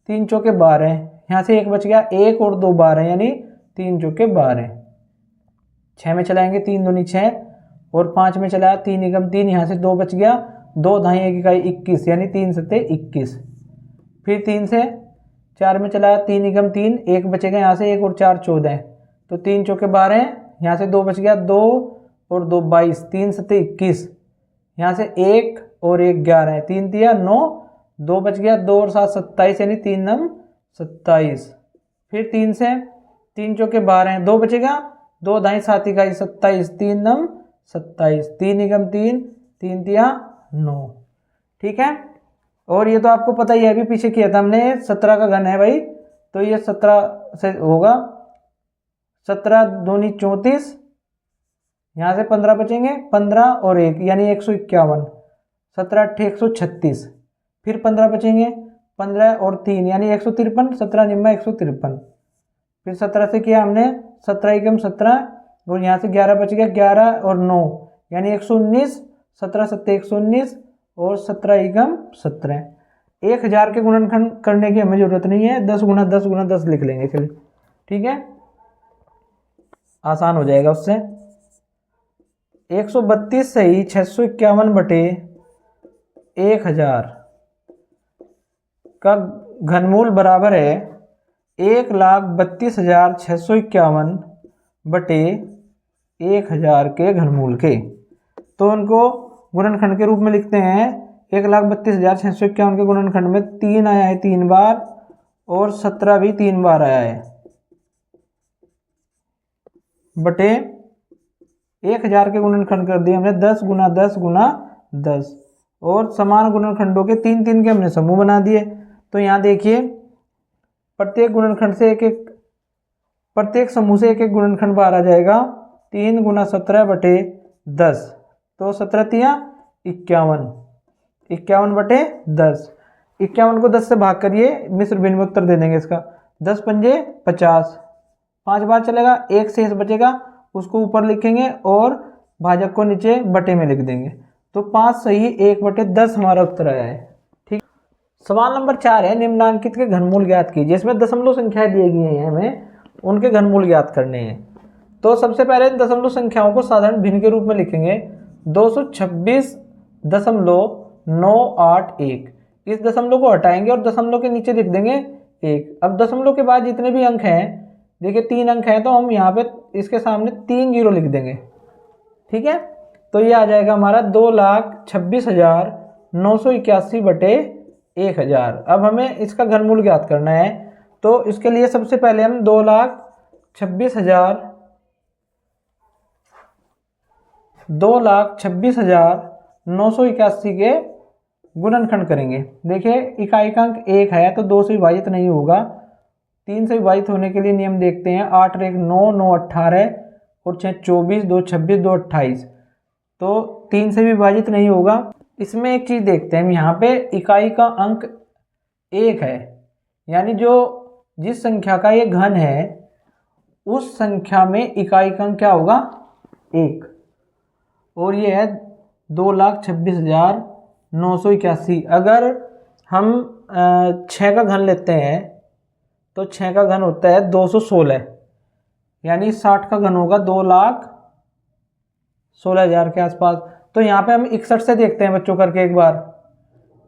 3 चौके 12, यहाँ से 1 बच गया, 1 और 2 12 यानी 3 चौके 12। 6 में चलाएंगे 3 दूनी 6 और 5 में चलाया 3 एकम 3, यहाँ से 2 बच गया, 2 ढाई 1 इकाई 21 यानी 3 सत्ते 21। फिर 3 से 4 में चलाया 3 एकम 3, 1 बचेगा, यहाँ से 1 और 4 14, तो 3 चौके 12, यहाँ से 2 बच गया, 2 और 2 22, 3 सत्ते 21, यहाँ से 1 और 1 11, 3 दिया 9, 2 बच गया, 2 और 7 27 यानी 3 नम 27। फिर 3 से 3 चौके 12, 2 बचेगा, 2 ढाई 7 इकाई 27, 3 नम 27, 3 एकम 3, 3 दिया 9। ठीक है, और ये तो आपको पता ही है, अभी पीछे किया था हमने, 17 का घन है भाई, तो ये 17 से होगा, 17 दूनी 34, यहाँ से 15 बचेंगे, 15 और 1 यानी 151, 17 अट्ठे 136, फिर 15 बचेंगे, 15 और 3 यानी 153, 17 निम्मा 153, फिर 17 से किया हमने 17 एकम 17 और यहाँ से 11 बच गया, 11 और 9 यानी 119, 17 सत्ते 119 और 17 एकम 17। 1000 के गुणनखंड करने की हमें जरूरत नहीं है, 10 गुना 10 गुना 10 लिख लेंगे, चलिए ठीक है, आसान हो जाएगा उससे। 132 से ही 651 बटे 1000 का घनमूल बराबर है 1,32,651 बटे 1000 के घनमूल के। तो उनको गुणनखंड के रूप में लिखते हैं। 1,32,651 के गुणनखंड में 3 आया है 3 बार और 17 भी 3 बार आया है, बटे 1000 के गुणनखंड कर दिए हमने 10 गुना 10 गुना 10 और समान गुणनखंडों के 3 3 के हमने समूह बना दिए। तो यहाँ देखिए प्रत्येक गुणनखंड से प्रत्येक समूह से एक एक गुणनखंड बाहर आ जाएगा। 3 गुना 17 बटे 10, तो 17 तिया 51, 51 बटे 10। 51 को 10 से भाग करिए, मिश्र भिन्न में उत्तर दे देंगे इसका। 10 पंजे 50, 5 बार चलेगा, 1 शेष बचेगा, उसको ऊपर लिखेंगे और भाजक को नीचे बटे में लिख देंगे। तो 5 सही 1 बटे 10 हमारा उत्तर आया है। ठीक, सवाल नंबर 4 है, निम्नांकित के घनमूल ज्ञात कीजिए। इसमें दशमलव संख्याएं दी गई हैं, हमें उनके घनमूल ज्ञात करने हैं। तो सबसे पहले दशमलव संख्याओं को साधारण भिन्न के रूप में लिखेंगे। 226.981, इस दशमलव को हटाएंगे और दशमलव के नीचे लिख देंगे 1। अब दशमलव के बाद जितने भी अंक हैं, देखिए 3 अंक हैं, तो हम यहाँ पे इसके सामने 3 जीरो लिख देंगे। ठीक है, तो ये आ जाएगा हमारा 2,26,981 बटे 1000। अब हमें इसका घनमूल ज्ञात करना है, तो इसके लिए सबसे पहले हम 2,26,981 के गुणनखंड करेंगे। देखिए इकाई का अंक 1 है तो 2 से विभाजित नहीं होगा, 3 से विभाजित होने के लिए नियम देखते हैं। 8 और 1 9, 9 18 और 6 24, 2 26, 2 28, तो 3 से भी विभाजित नहीं होगा। इसमें एक चीज़ देखते हैं, यहाँ पे इकाई का अंक 1 है, यानी जिस संख्या का ये घन है उस संख्या में इकाई का अंक क्या होगा 1, और ये है 2,26,981। अगर हम 6 का घन लेते हैं तो 6 का घन होता है 216, यानी 60 का घन होगा 2,16,000 के आसपास। तो यहाँ पे हम 61 से देखते हैं बच्चों करके एक बार।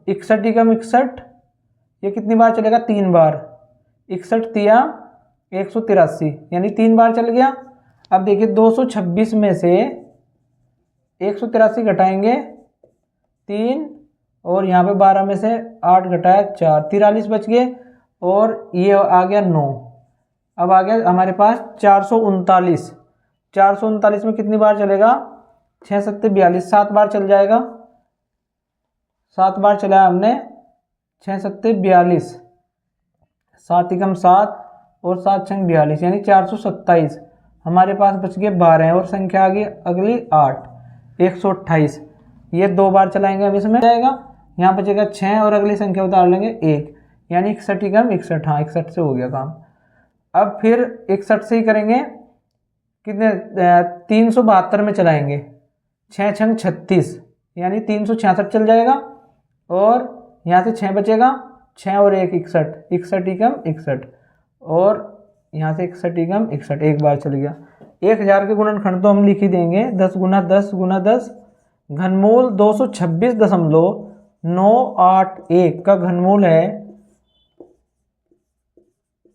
61 एकम 61, ये कितनी बार चलेगा? 3 बार। 61 तिया 183, यानी 3 बार चल गया। अब देखिए 226 में से 183 घटाएंगे 3, और यहाँ पे 12 में से 8 घटाया 4, 43 बच गए, और ये आ गया 9। अब आ गया हमारे पास 439। 439 में कितनी बार चलेगा? 6 7 42, 7 बार चल जाएगा। 7 बार चलाया हमने, 6 7 42, 7 एकम 7 और 7 छंग 42, यानी 427। हमारे पास बच गए 12 और संख्या आ गई अगली 8, 128। ये 2 बार चलाएंगे हम, इसमें जाएगा। यहाँ बचेगा 6 और अगली संख्या उतार लेंगे 1, यानी 61 एकम 61। हाँ 61 से हो गया काम। अब फिर 61 से ही करेंगे, कितने 372 में चलाएंगे। 6 छंग 36, यानी 366 चल जाएगा, और यहाँ से 6 बचेगा, 6 और 1 61, 61 एकम 61, और यहाँ से 61 एकम 61, एक बार चल गया। 1000 के गुणनखंड तो हम लिख ही देंगे, 10 गुना 10 गुना 10, घनमूल 226.981 का घनमूल है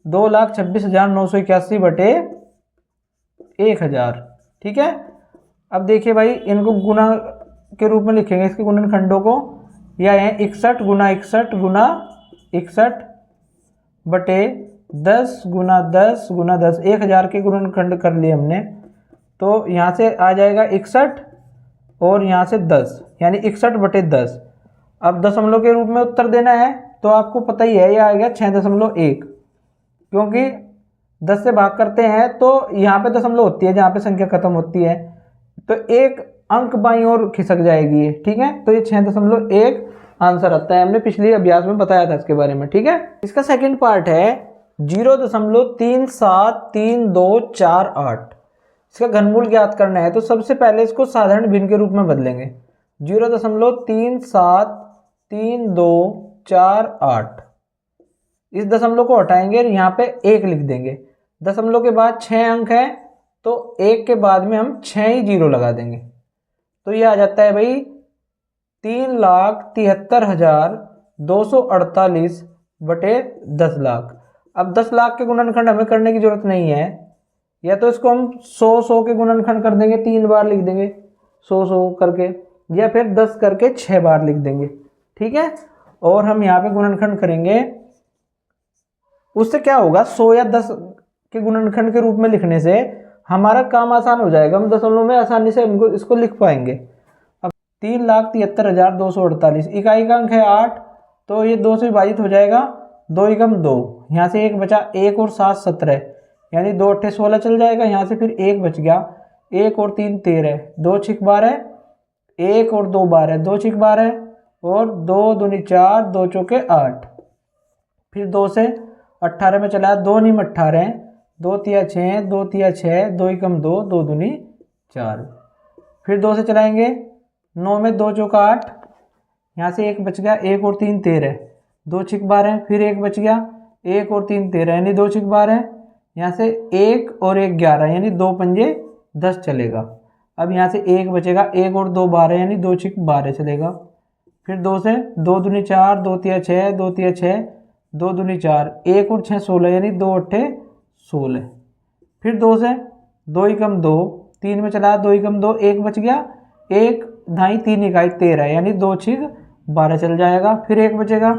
2,26,981 बटे 1000। ठीक है। अब देखिए भाई, इनको गुना के रूप में लिखेंगे, इसके गुणनखंडों को। यह है 61 गुना 61 गुना 61 बटे 10 गुना 10 गुना 10। 1000 के गुणनखंड कर लिए हमने, तो यहाँ से आ जाएगा 61 और यहाँ से 10, यानी 61 बटे 10। अब दशमलव के रूप में उत्तर देना है, तो आपको पता ही है, यह आएगा 6.1, क्योंकि 10 से भाग करते हैं तो यहाँ पे दशमलव होती है जहाँ पे संख्या खत्म होती है, तो एक अंक बाईं ओर खिसक जाएगी। ठीक है, तो ये 6.1 आंसर आता है। हमने पिछले अभ्यास में बताया था इसके बारे में। ठीक है। इसका सेकंड पार्ट है 0.373248। इसका घनमूल ज्ञात करना है, तो सबसे पहले इसको साधारण भिन्न के रूप में बदलेंगे। 0.373248, इस दशमलव को हटाएंगे और यहाँ पे 1 लिख देंगे। दशमलव के बाद 6 अंक है, तो 1 के बाद में हम 6 ही जीरो लगा देंगे, तो ये आ जाता है भाई 3,73,248 बटे 10 लाख। अब 10 लाख के गुणनखंड हमें करने की जरूरत नहीं है, या तो इसको हम 100 के गुणनखंड कर देंगे, 3 बार लिख देंगे 100 करके, या फिर 10 करके 6 बार लिख देंगे। ठीक है। और हम यहाँ पे गुणनखंड करेंगे, उससे क्या होगा, 100 या 10 के गुणनखंड के रूप में लिखने से हमारा काम आसान हो जाएगा, हम दशमलव में आसानी से इसको लिख पाएंगे। अब 3,73,248, इकाई का अंक है 8, तो ये 2 से विभाजित हो जाएगा, 2 एकम 2, यहाँ से 1 बचा, 1 और 7 17, यानी 2 अट्ठे 16 चल जाएगा। यहाँ से फिर 1 बच गया, 1 और 3 13, 2 छिक 12, 1 और 2 12, 2 छिक 12, और 2 दूनी 4, 2 चौके 8। फिर 2 से 18 में चला, 2 नीम 18, 2 तिया 6, 2 तिया 6, 2 एकम 2, 2 दूनी 4। फिर 2 से चलाएंगे, 9 में 2 चौका 8, यहाँ से 1 बच गया, 1 और 3 13, 2 छिक 12, फिर 1 बच गया, 1 और 3 13, यानी 2 छिक 12, यहाँ से 1 और 1 11, यानी 2 पंजे 10 चलेगा। अब यहाँ से 1 बचेगा, 1 और 2 12, यानी 2 छिक 12 चलेगा। फिर 2 से 2 दूनी 4, 2 तिया 6, 2 तिया 6, 2 दूनी 4, 1 और 6 16, यानी 2 अट्ठे 16। फिर 2 से 2 एकम 2, 3 में चला, 2 एकम 2, 1 बच गया, 1 ढाई 3 इकाई 13, यानी 2 छिक 12 चल जाएगा। फिर 1 बचेगा,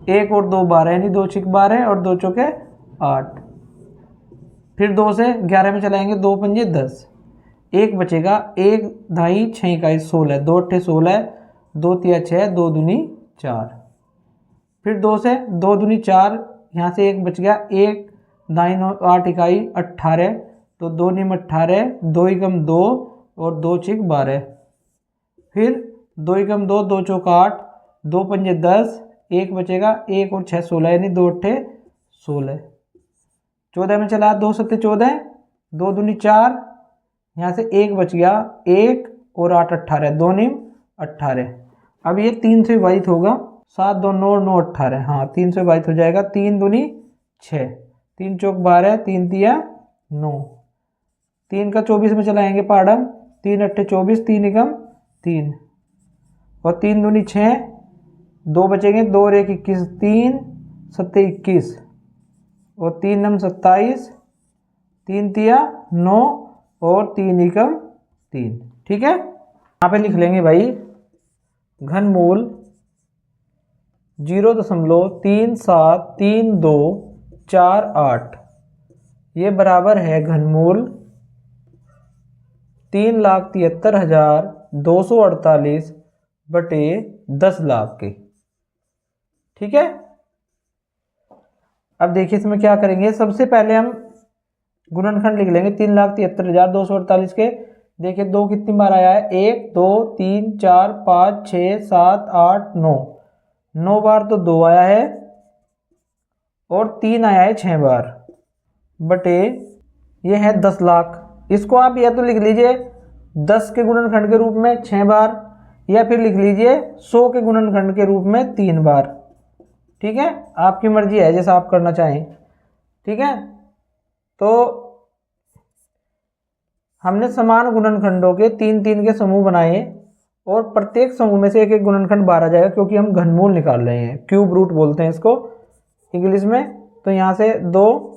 1 और 2 12, यानी 2 छिक 12 और 2 चौके 8। फिर 2 से 11 में चलाएंगे, 2 पंजे 10, 1 बचेगा, 1 ढाई 6 इकाई 16, 2 अट्ठे 16, 2 तिया 6, 2 दूनी 4। फिर 2 से 2 दूनी 4, यहाँ से 1 बच गया, 1 ढाई 8 इकाई 18, तो 2 नीम 18, 2 एकम 2 और 2 छिक 12। फिर 2 एकम 2, 2 चौका 8, 2 पंजे 10, 1 बचेगा, 1 और 6 16, यानी 2 अट्ठे 16। 14 में चला, 2 सत्ते 14, 2 दूनी 4, यहाँ से 1 बच गया, 1 और 8 18, 2 नीम 18। अब ये 3 से विभाजित होगा, 7 2 9 9 18, हाँ 3 से विभाजित हो जाएगा, 3 दूनी 6, 3 चौक 12, 3 तिया 9, 3 का 24 में चलाएंगे पाड़म, 3 अट्ठे 24, 3 एकम 3, और 3 दूनी 6, 2 बचेंगे, 2 और 1 21, 3 7 21 और 3 नम 27, 3 तिया 9 और 3 एकम 3। ठीक है, यहाँ पे लिख लेंगे भाई घनमूल 0.373248 ये बराबर है घनमूल 3,73,248 बटे 10 लाख के। ठीक है, अब देखिए इसमें क्या करेंगे। सबसे पहले हम गुणनखंड लिख लेंगे 3,73,248 के। देखिए 2 कितनी बार आया है, 1 2 3 4 5 6 7 8 9, 9 बार तो 2 आया है और 3 आया है 6 बार बटे ये है 10 लाख। इसको आप या तो लिख लीजिए 10 के गुणनखंड के रूप में 6 बार, या फिर लिख लीजिए 100 के गुणनखंड के रूप में 3 बार। ठीक है, आपकी मर्जी है जैसा आप करना चाहें। ठीक है, तो हमने समान गुणनखंडों के 3-3 के समूह बनाए और प्रत्येक समूह में से एक एक गुणनखंड बाहर आ जाएगा, क्योंकि हम घनमूल निकाल रहे हैं, क्यूब रूट बोलते हैं इसको इंग्लिश में। तो यहाँ से 2,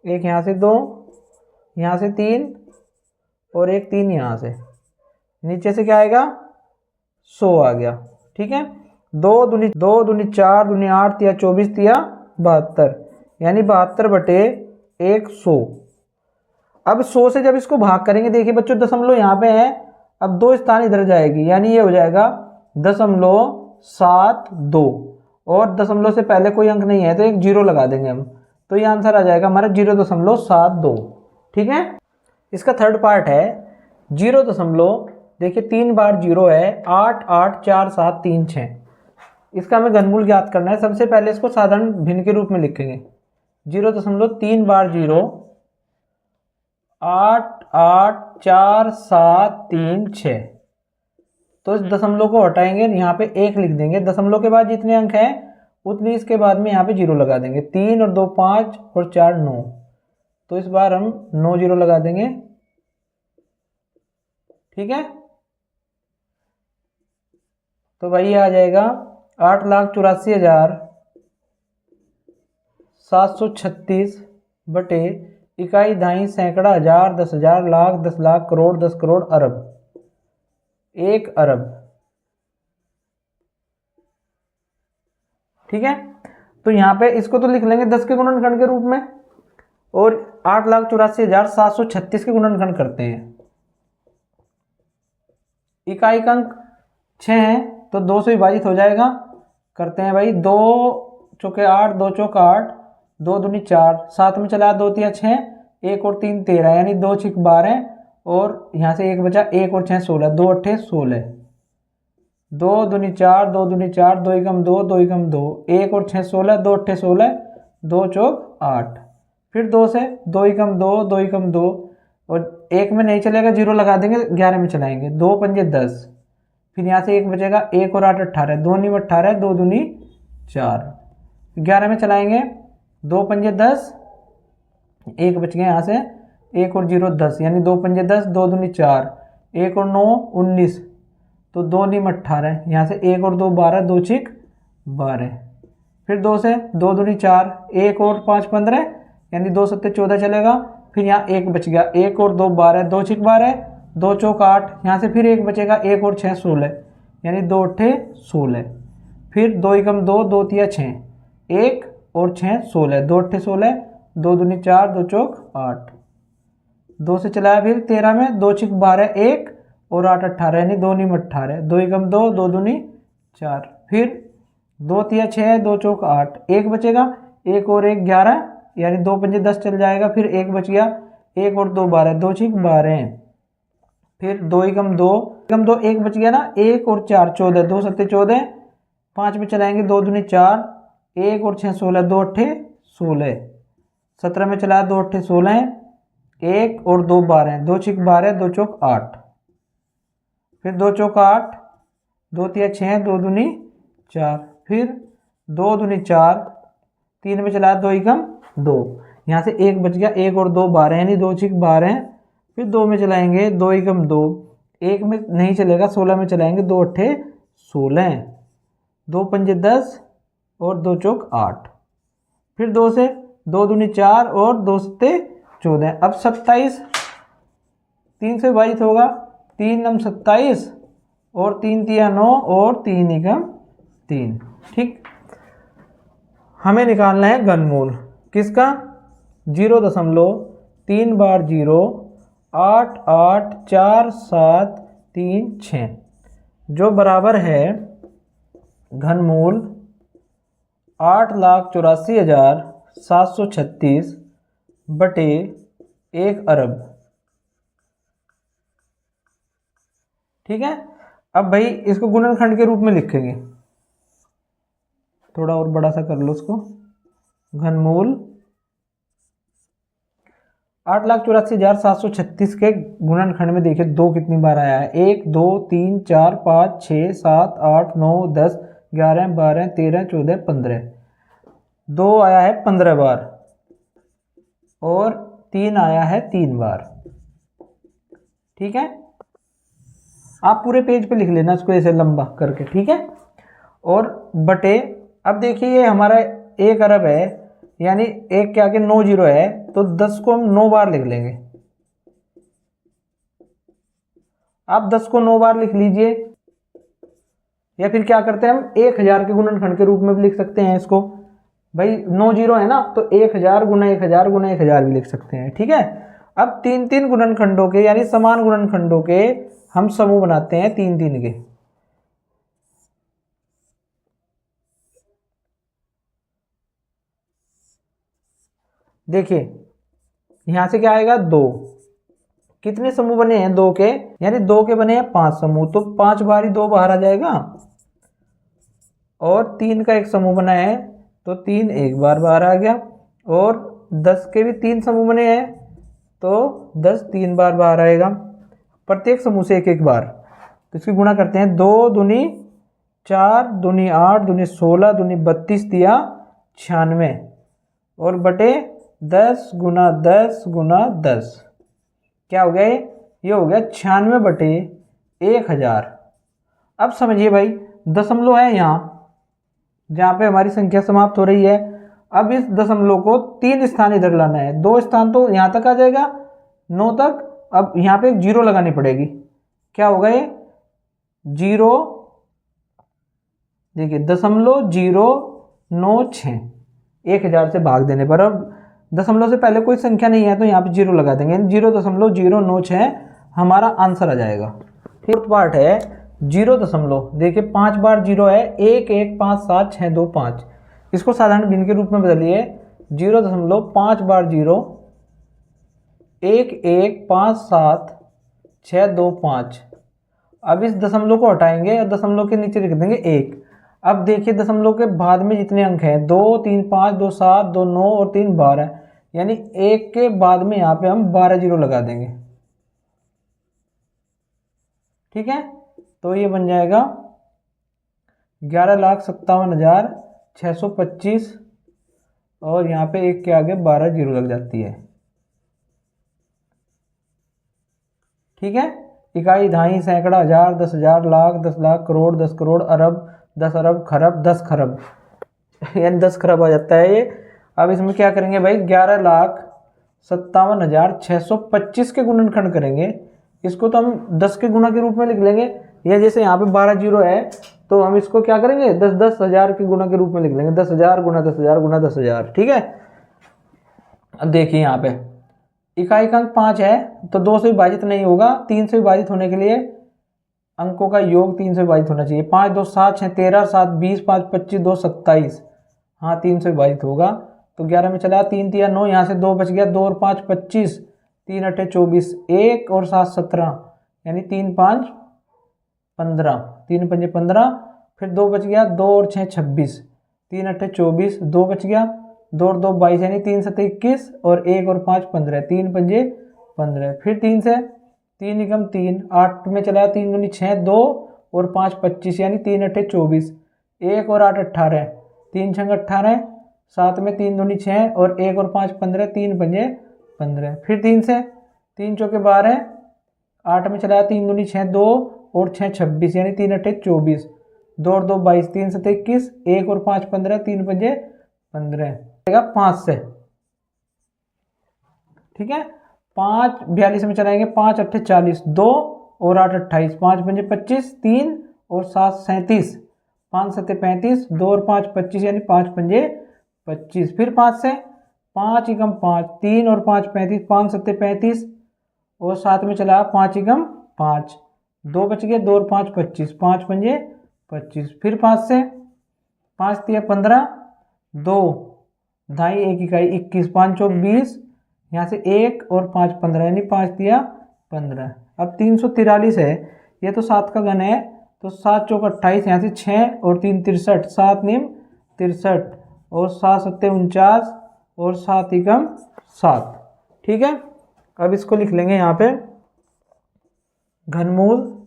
एक यहाँ से 2, यहाँ से 3 और एक 3 यहाँ से, नीचे से क्या आएगा 100 आ गया। ठीक है, 2 दूनी 4 दूनी 8 तिया 24 तिया 72, यानी 72 बटे 100। अब 100 से जब इसको भाग करेंगे, देखिए बच्चों दशमलव यहाँ पे है, अब 2 स्थान इधर जाएगी, यानी ये हो जाएगा 0.72 और दशमलव से पहले कोई अंक नहीं है तो एक 0 लगा देंगे हम, तो ये आंसर आ जाएगा हमारा 0.72। ठीक है, इसका थर्ड पार्ट है 0. देखिए 3 बार 0 है, 8 8 4 7 3 6। इसका हमें घनमूल ज्ञात करना है। सबसे पहले इसको साधारण भिन्न के रूप में लिखेंगे। 0.3 बार 0, 8 8 4 7 3 6। तो इस दशमलव को हटाएंगे, यहाँ पे 1 लिख देंगे। दशमलव के बाद जितने अंक हैं उतनी इसके बाद में यहाँ पे 0 लगा देंगे। 3 और 2 5 और 4 9, तो इस बार हम 9 0 लगा देंगे। ठीक है, तो भाई ये आ जाएगा 8,84,736 बटे इकाई दहाई सैकड़ा हजार 10,000 लाख 10 लाख करोड़ 10 करोड़ अरब 1 अरब। ठीक है, तो यहाँ पे इसको तो लिख लेंगे 10 के गुणनखंड के रूप में, और 8,84,736 के गुणनखंड करते हैं। इकाई का अंक 6 है तो 2 से विभाजित हो जाएगा। करते हैं भाई, 2 चौके 8, 2 चौक 8, 2 दूनी 4, 7 में चला 2 तिया 6, 1 और 3 13, यानी 2 6 12 और यहाँ से 1 बचा, 1 और 6 16, 2 8 16, 2 दूनी 4, 2 दूनी 4, 2 एकम 2, 2 एकम 2, 1 और 6 16, 2 8 16, 2 चौक 8, फिर 2 से 2 एकम 2, 2 एकम 2 और 1 में नहीं चलेगा 0 लगा देंगे, 11 में चलाएंगे, 2 पंजे 10, फिर यहाँ से 1 बचेगा, 1 और 8 18, 2 नी 18, 2 दूनी 4, 11 में चलाएंगे, 2 पंजे 10, 1 बच गया यहाँ से, 1 और 0 10, यानी 2 पंजे 10, 2 दूनी 4, 1 और 9 19, तो 2 नीम 18, यहाँ से 1 और 2 12, 2 छिक 12, फिर 2 से 2 दूनी 4, 1 और 5 15, यानी 2 सत्ते 14 चलेगा, फिर यहाँ 1 बच गया, 1 और 2 12, 2 छिक 12, 2 चौक 8, यहाँ से फिर 1 बचेगा, 1 और 6 16, यानी 2 अट्ठे 16, फिर 2 एकम 2, 2 तिया 6, 1 और 6 16, 2 अट्ठे 16, 2 दूनी 4, 2 चौक 8, 2 से चलाया फिर 13 में, 2 छिक 12, 1 और 8 18, यानी 2 नीम 18, 2 एकम 2, 2 दूनी 4, फिर 2 तिया 6, 2 चौक 8, 1 बचेगा, 1 और 1 11, यानी 2 पंजे 10 चल जाएगा, फिर 1 बच गया, 1 और 2 12, 2 छिक 12, फिर 2 एकम 2, 1 बच गया ना, 1 और 4 14, 2 सत्ते 14, 5 में चलाएंगे, 2 दूनी 4, 1 और 6 16, 2 अट्ठे 16, 17 में चलाया, 2 अट्ठे 16, 1 और 2 12, 2 छिक 12, 2 चौक 8, फिर 2 चौक 8, 2 तिया 6, 2 दूनी 4, फिर 2 दूनी 4, 3 में चलाया, 2 एकम 2, यहाँ से 1 बच गया, 1 और 2 12, यानी 2 छिक 12, फिर 2 में चलाएंगे, 2 एकम 2, 1 में नहीं चलेगा, 16 में चलाएंगे, 2 अट्ठे 16, 2 पंजे 10 और 2 चौक 8। फिर 2 से 2 दूनी 4 और 2 सत्ते 14। अब 27 3 से विभाजित होगा, 3 नम 27 और 3 तिया 9 और 3 एकम 3। ठीक, हमें निकालना है घनमूल किसका, 0.3 बार 0, 8 8 4 7 3 6, जो बराबर है घनमूल 8,84,736 बटे 1 अरब। ठीक है, अब भाई इसको गुणनखंड के रूप में लिखेंगे, थोड़ा और बड़ा सा कर लो उसको। घनमूल 8,84,736 के गुणनखंड में देखिए 2 कितनी बार आया है, 1 2 3 4 5 6 7 8 9 10 11 12 13 14 15, 2 आया है 15 बार और 3 आया है 3 बार। ठीक है, आप पूरे पेज पे लिख लेना इसको ऐसे लंबा करके। ठीक है, और बटे, अब देखिए ये हमारा 1 अरब है, यानी 1 के आगे 9 जीरो है, तो 10 को हम 9 बार लिख लेंगे। आप 10 को 9 बार लिख लीजिए, या फिर क्या करते हैं हम 1000 के गुणनखंड के रूप में भी लिख सकते हैं इसको। भाई 9 जीरो है ना, तो 1000 गुना 1000 गुना 1000 भी लिख सकते हैं। ठीक है, अब 3 गुणनखंडों के यानी समान गुणनखंडों के हम समूह बनाते हैं 3 के। देखिए यहां से क्या आएगा, 2। कितने समूह बने हैं 2 के, यानी 2 के बने हैं 5 समूह, तो 5 बार ही 2 बाहर आ जाएगा। और 3 का एक समूह बना है तो 3 एक बार बाहर आ गया। और 10 के भी 3 समूह बने हैं तो 10 3 बार बाहर आएगा, प्रत्येक समूह से एक एक बार। तो इसकी गुणा करते हैं, 2 दूनी 4 दूनी 8 दूनी 16 दूनी 32 दिया 96 और बटे 10 गुना 10 गुना 10, क्या हो गया ये हो गया 96 बटे 1000। अब समझिए भाई, दशमलव है यहाँ जहाँ पे हमारी संख्या समाप्त हो रही है। अब इस दशमलव को 3 स्थान इधर लाना है, 2 स्थान तो यहाँ तक आ जाएगा 9 तक। अब यहाँ पे एक 0 लगानी पड़ेगी, क्या होगा ये 0, देखिए 0.096 1000 से भाग देने पर। अब दशमलव से पहले कोई संख्या नहीं है तो यहाँ पे 0 लगा देंगे, 0.096 हमारा आंसर आ जाएगा। फोर्थ पार्ट है 0 देखिए 5 बार 0 है, 1 1 5 7 6 2 5, इसको साधारण भिन्न के रूप में बदलिए, 0.5 बार 0, 1 1 5 7 6 2 5। अब इस दशमलव को हटाएंगे और दशमलव के नीचे लिख देंगे 1। अब देखिए दशमलव के बाद में जितने अंक हैं 2 3 5 2 7 2 9 और 3 12, यानी 1 के बाद में यहाँ पे हम 12 जीरो लगा देंगे। ठीक है, तो ये बन जाएगा 11,57,625 और यहाँ पे 1 के आगे 12 जीरो लग जाती है। ठीक है, इकाई दहाई सैकड़ा हजार 10,000 लाख 10 लाख करोड़ 10 करोड़ अरब 10 अरब खरब 10 खरब यानी 10 खरब आ जाता है ये। अब इसमें क्या करेंगे भाई, 11,57,625 के गुणनखंड करेंगे। इसको तो हम 10 के गुणा के रूप में लिख लेंगे, या जैसे यहाँ पे 12 जीरो है तो हम इसको क्या करेंगे 10,000 के गुणा के रूप में लिख लेंगे, 10,000 गुना 10,000 गुना 10,000। ठीक है, अब देखिए यहाँ पे इकाई का अंक 5 है तो 2 से विभाजित नहीं होगा, 3 से विभाजित होने के लिए अंकों का योग 3 से विभाजित होना चाहिए। 5 2 7 6 13 7 20 5 25 2 27, हाँ 3 से विभाजित होगा तो 11 में चला 3 3 9, यहाँ से 2 बच गया, 2 और 5 25, 3 8 24, 1 और 7 17, यानी 3 5 15, 3 पंजे 15, फिर 2 बच गया, 2 और 6 26, 3 8 24, 2 बच गया, 2 और 2 22, यानी 3 7 21 और 1 और 5 15, 3 पंजे 15, फिर 3 से 3 निकम 3, 8 में चला 3 दूनी 6, 2 और 5 25, यानी 3 8 24, 1 और 8 18, 3 6 18, 7 में 3 दूनी 6 और 1 और 5 15, 3 पंजे 15, फिर 3 से 3 चौके 12, 8 में चला 3 दूनी 6, 2 और 6 26, यानी 3 8 24, 2 और 2 22, 3 7 21, 1 और 5 15, 3 पंजे 15, 5 से। ठीक है, 5 42 में चलाएंगे, 5 8 40, 2 और 8 28, 5 पंजे 25, 3 और 7 37, 5 7 35, 2 और 5 25 यानी 5 पंजे 25। फिर 5 से 5 एकम 5, 3 और 5 35, 5 7 35 और 7 में चला 5 एकम 5, 2 बच गए, 2 और 5 25, 5 पंजे 25। फिर 5 से 5 दिया 15, 2 ढाई 1 इकाई 21, 5 चौक 20, यहाँ से 1 और 5 15 यानी 5 दिया 15। अब 343 है, ये तो 7 का घन है, तो 7 चौक 28, यहाँ से 6 और 3 63, 7 निम 63 और 7 सत्ते 49 और 7 एकम 7। ठीक है, अब इसको लिख लेंगे यहाँ पे घनमूल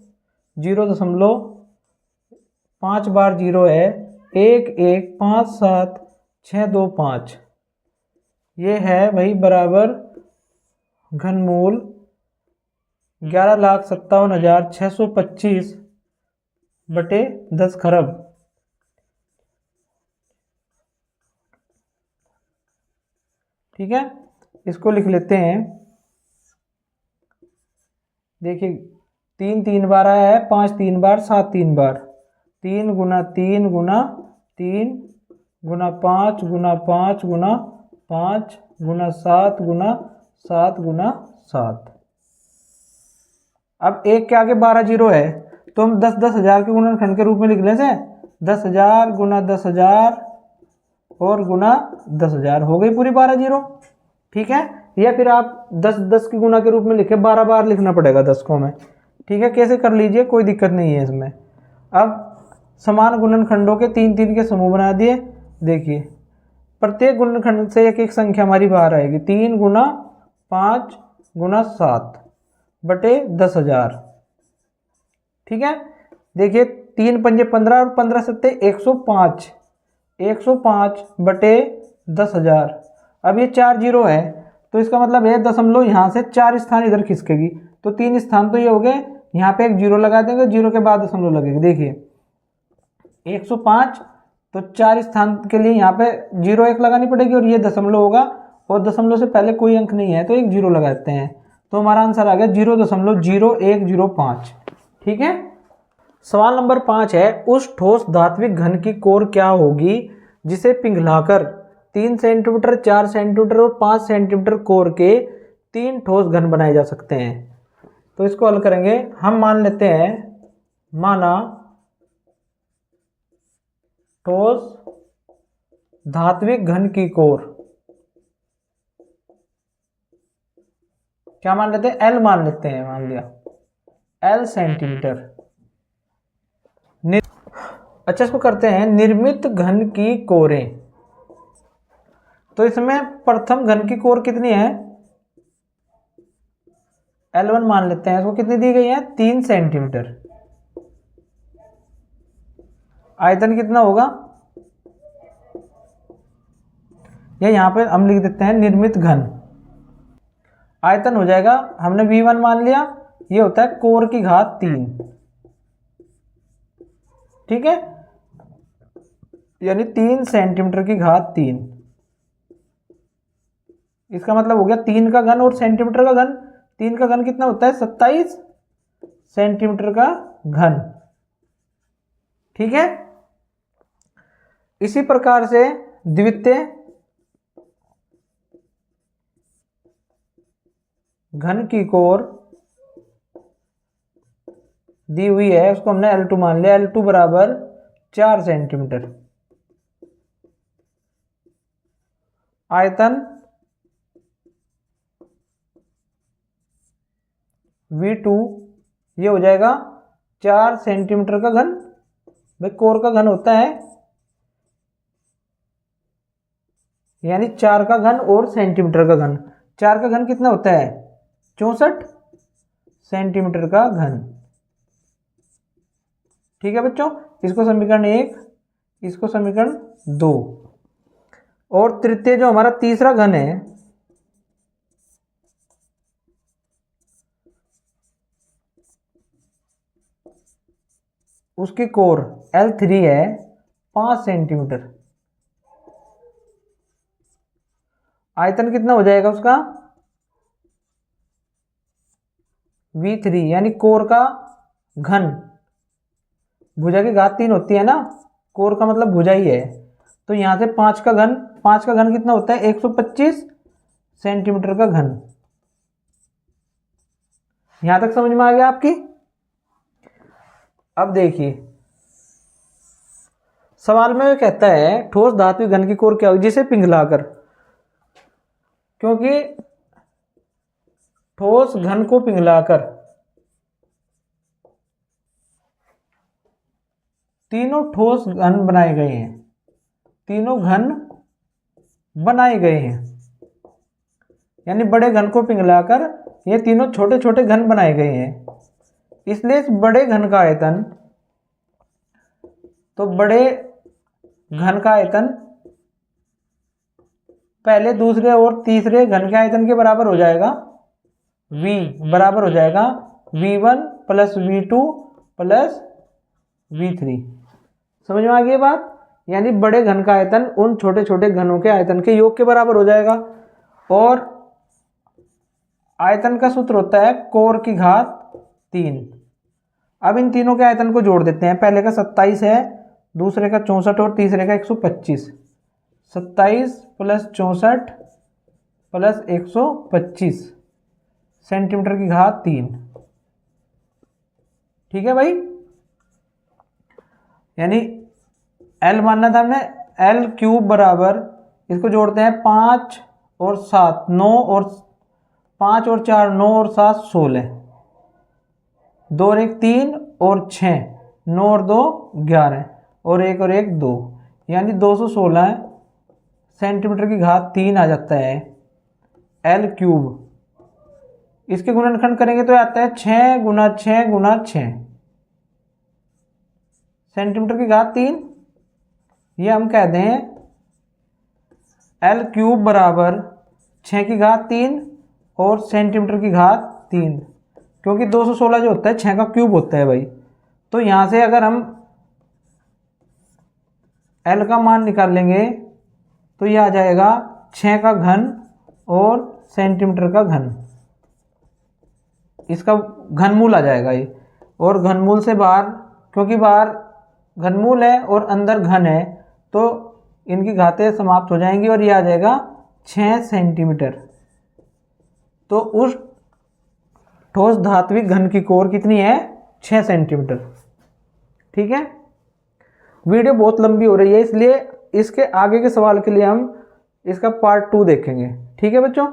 0.5 बार 0 है 1 1 5 7 6 2 5, ये है वही बराबर घनमूल 11,57,625 बटे 10 खरब। ठीक है, इसको लिख लेते हैं। देखिए 3 3 बार आया है, 5 3 बार, 7 3 बार, 3 गुना 3 गुना 3 गुना 5 गुना 5 गुना 5 गुना 7 गुना 7 गुना 7। अब एक के आगे 12 जीरो है, तो हम 10 10,000 के गुणनखंड के रूप में लिख लेते हैं। 10,000 गुना 10,000 और गुना 10,000, हो गई पूरी 12 जीरो। ठीक है, या फिर आप 10 10 की गुना के रूप में लिखे, 12 बार लिखना पड़ेगा 10 को में। ठीक है, कैसे कर लीजिए, कोई दिक्कत नहीं है इसमें। अब समान गुणनखंडों के 3 3 के समूह बना दिए। देखिए प्रत्येक गुणनखंड से एक एक संख्या हमारी बाहर आएगी। 3 गुना 5 गुना 7 बटे 10,000। ठीक है, देखिए 3 पंजे 15 और 15 सत्ते 105, 105 बटे 10,000। अब ये 4 जीरो है, तो इसका मतलब है दशमलव यहाँ से 4 स्थान इधर खिसकेगी, तो 3 स्थान तो ये हो गए। यहाँ पे एक जीरो लगा देंगे, जीरो के बाद दशमलव लगेगी। देखिए 105, तो 4 स्थान के लिए यहाँ पे 0 1 लगानी पड़ेगी, और ये दशमलव होगा, और दशमलव से पहले कोई अंक नहीं है तो एक जीरो लगाते हैं, तो हमारा आंसर आ गया 0.0105। ठीक है, सवाल नंबर 5 है, उस ठोस धात्विक घन की कोर क्या होगी जिसे पिघलाकर 3 सेंटीमीटर 4 सेंटीमीटर और 5 सेंटीमीटर कोर के 3 ठोस घन बनाए जा सकते हैं। तो इसको हल करेंगे। हम मान लेते हैं, माना ठोस धात्विक घन की कोर क्या मान लेते हैं, L मान लेते हैं, मान लिया L सेंटीमीटर। अच्छा, इसको करते हैं निर्मित घन की कोरें। तो इसमें प्रथम घन की कोर कितनी है, L1 मान लेते हैं। इसको कितनी दी गई है, 3 सेंटीमीटर। आयतन कितना होगा, या यहां पे हम लिख देते हैं निर्मित घन। आयतन हो जाएगा, हमने V1 मान लिया, ये होता है कोर की घात 3। ठीक है, यानी 3 सेंटीमीटर की घात 3। इसका मतलब हो गया 3 का घन और सेंटीमीटर का घन। 3 का घन कितना होता है, 27 सेंटीमीटर का घन। ठीक है, इसी प्रकार से द्वितीय घन की कोर दी हुई है, उसको हमने L2 मान लिया। L2 बराबर 4 सेंटीमीटर। आयतन V2 ये हो जाएगा 4 सेंटीमीटर का घन। भाई कोर का घन होता है यानी 4 का घन और सेंटीमीटर का घन। 4 का घन कितना होता है, 64 सेंटीमीटर का घन। ठीक है बच्चों, इसको समीकरण 1, इसको समीकरण 2। और तृतीय जो हमारा तीसरा घन है, उसकी कोर L3 है 5 सेंटीमीटर। आयतन कितना हो जाएगा उसका V3, यानी कोर का घन, भुजा की घात 3 होती है ना, कोर का मतलब भुजा ही है, तो यहाँ से 5 का घन कितना होता है 125 सेंटीमीटर का घन। यहां तक समझ में आ गया आपकी। अब देखिए सवाल में कहता है ठोस धात्विक घन की कोर क्या होगी जिसे पिघलाकर, क्योंकि ठोस घन को पिघलाकर तीनों ठोस घन बनाए गए हैं, तीनों घन बनाए गए हैं, यानी बड़े घन को पिघलाकर ये तीनों छोटे छोटे घन बनाए गए हैं। इसलिए इस बड़े घन का आयतन, तो बड़े घन का आयतन पहले दूसरे और तीसरे घन के आयतन के बराबर हो जाएगा। V बराबर हो जाएगा V1 plus V2 plus V3। समझ में आ गई बात। यानी बड़े घन का आयतन उन छोटे छोटे घनों के आयतन के योग के बराबर हो जाएगा। और आयतन का सूत्र होता है कोर की घात 3। अब इन तीनों के आयतन को जोड़ देते हैं। पहले का 27 है, दूसरे का 64 और तीसरे का 125। 27 प्लस 64 प्लस 125 सेंटीमीटर की घात 3। ठीक है भाई। यानी L मानना था हमने, L क्यूब बराबर, इसको जोड़ते हैं 5 और 7 9 और 5 और 4 9 और 7 16, 2 और 1 3 और 6 9 और 2 11 और 1 और 1 2, यानी 216 सेंटीमीटर की घात 3 आ जाता है L क्यूब। इसके गुणनखंड करेंगे तो आता है 6 गुना 6 गुना 6 सेंटीमीटर की घात 3। ये हम कह दें L क्यूब बराबर 6 की घात 3 और सेंटीमीटर की घात 3, क्योंकि 216 जो होता है 6 का क्यूब होता है भाई। तो यहाँ से अगर हम L का मान निकाल लेंगे तो ये आ जाएगा 6 का घन और सेंटीमीटर का घन, इसका घनमूल आ जाएगा ये। और घनमूल से बाहर, क्योंकि बाहर घनमूल है और अंदर घन है, तो इनकी घातें समाप्त हो जाएंगी और ये आ जाएगा 6 सेंटीमीटर। तो उस ठोस धात्विक घन की कोर कितनी है 6 सेंटीमीटर। ठीक है। वीडियो बहुत लंबी हो रही है, इसलिए इसके आगे के सवाल के लिए हम इसका पार्ट 2 देखेंगे। ठीक है बच्चों।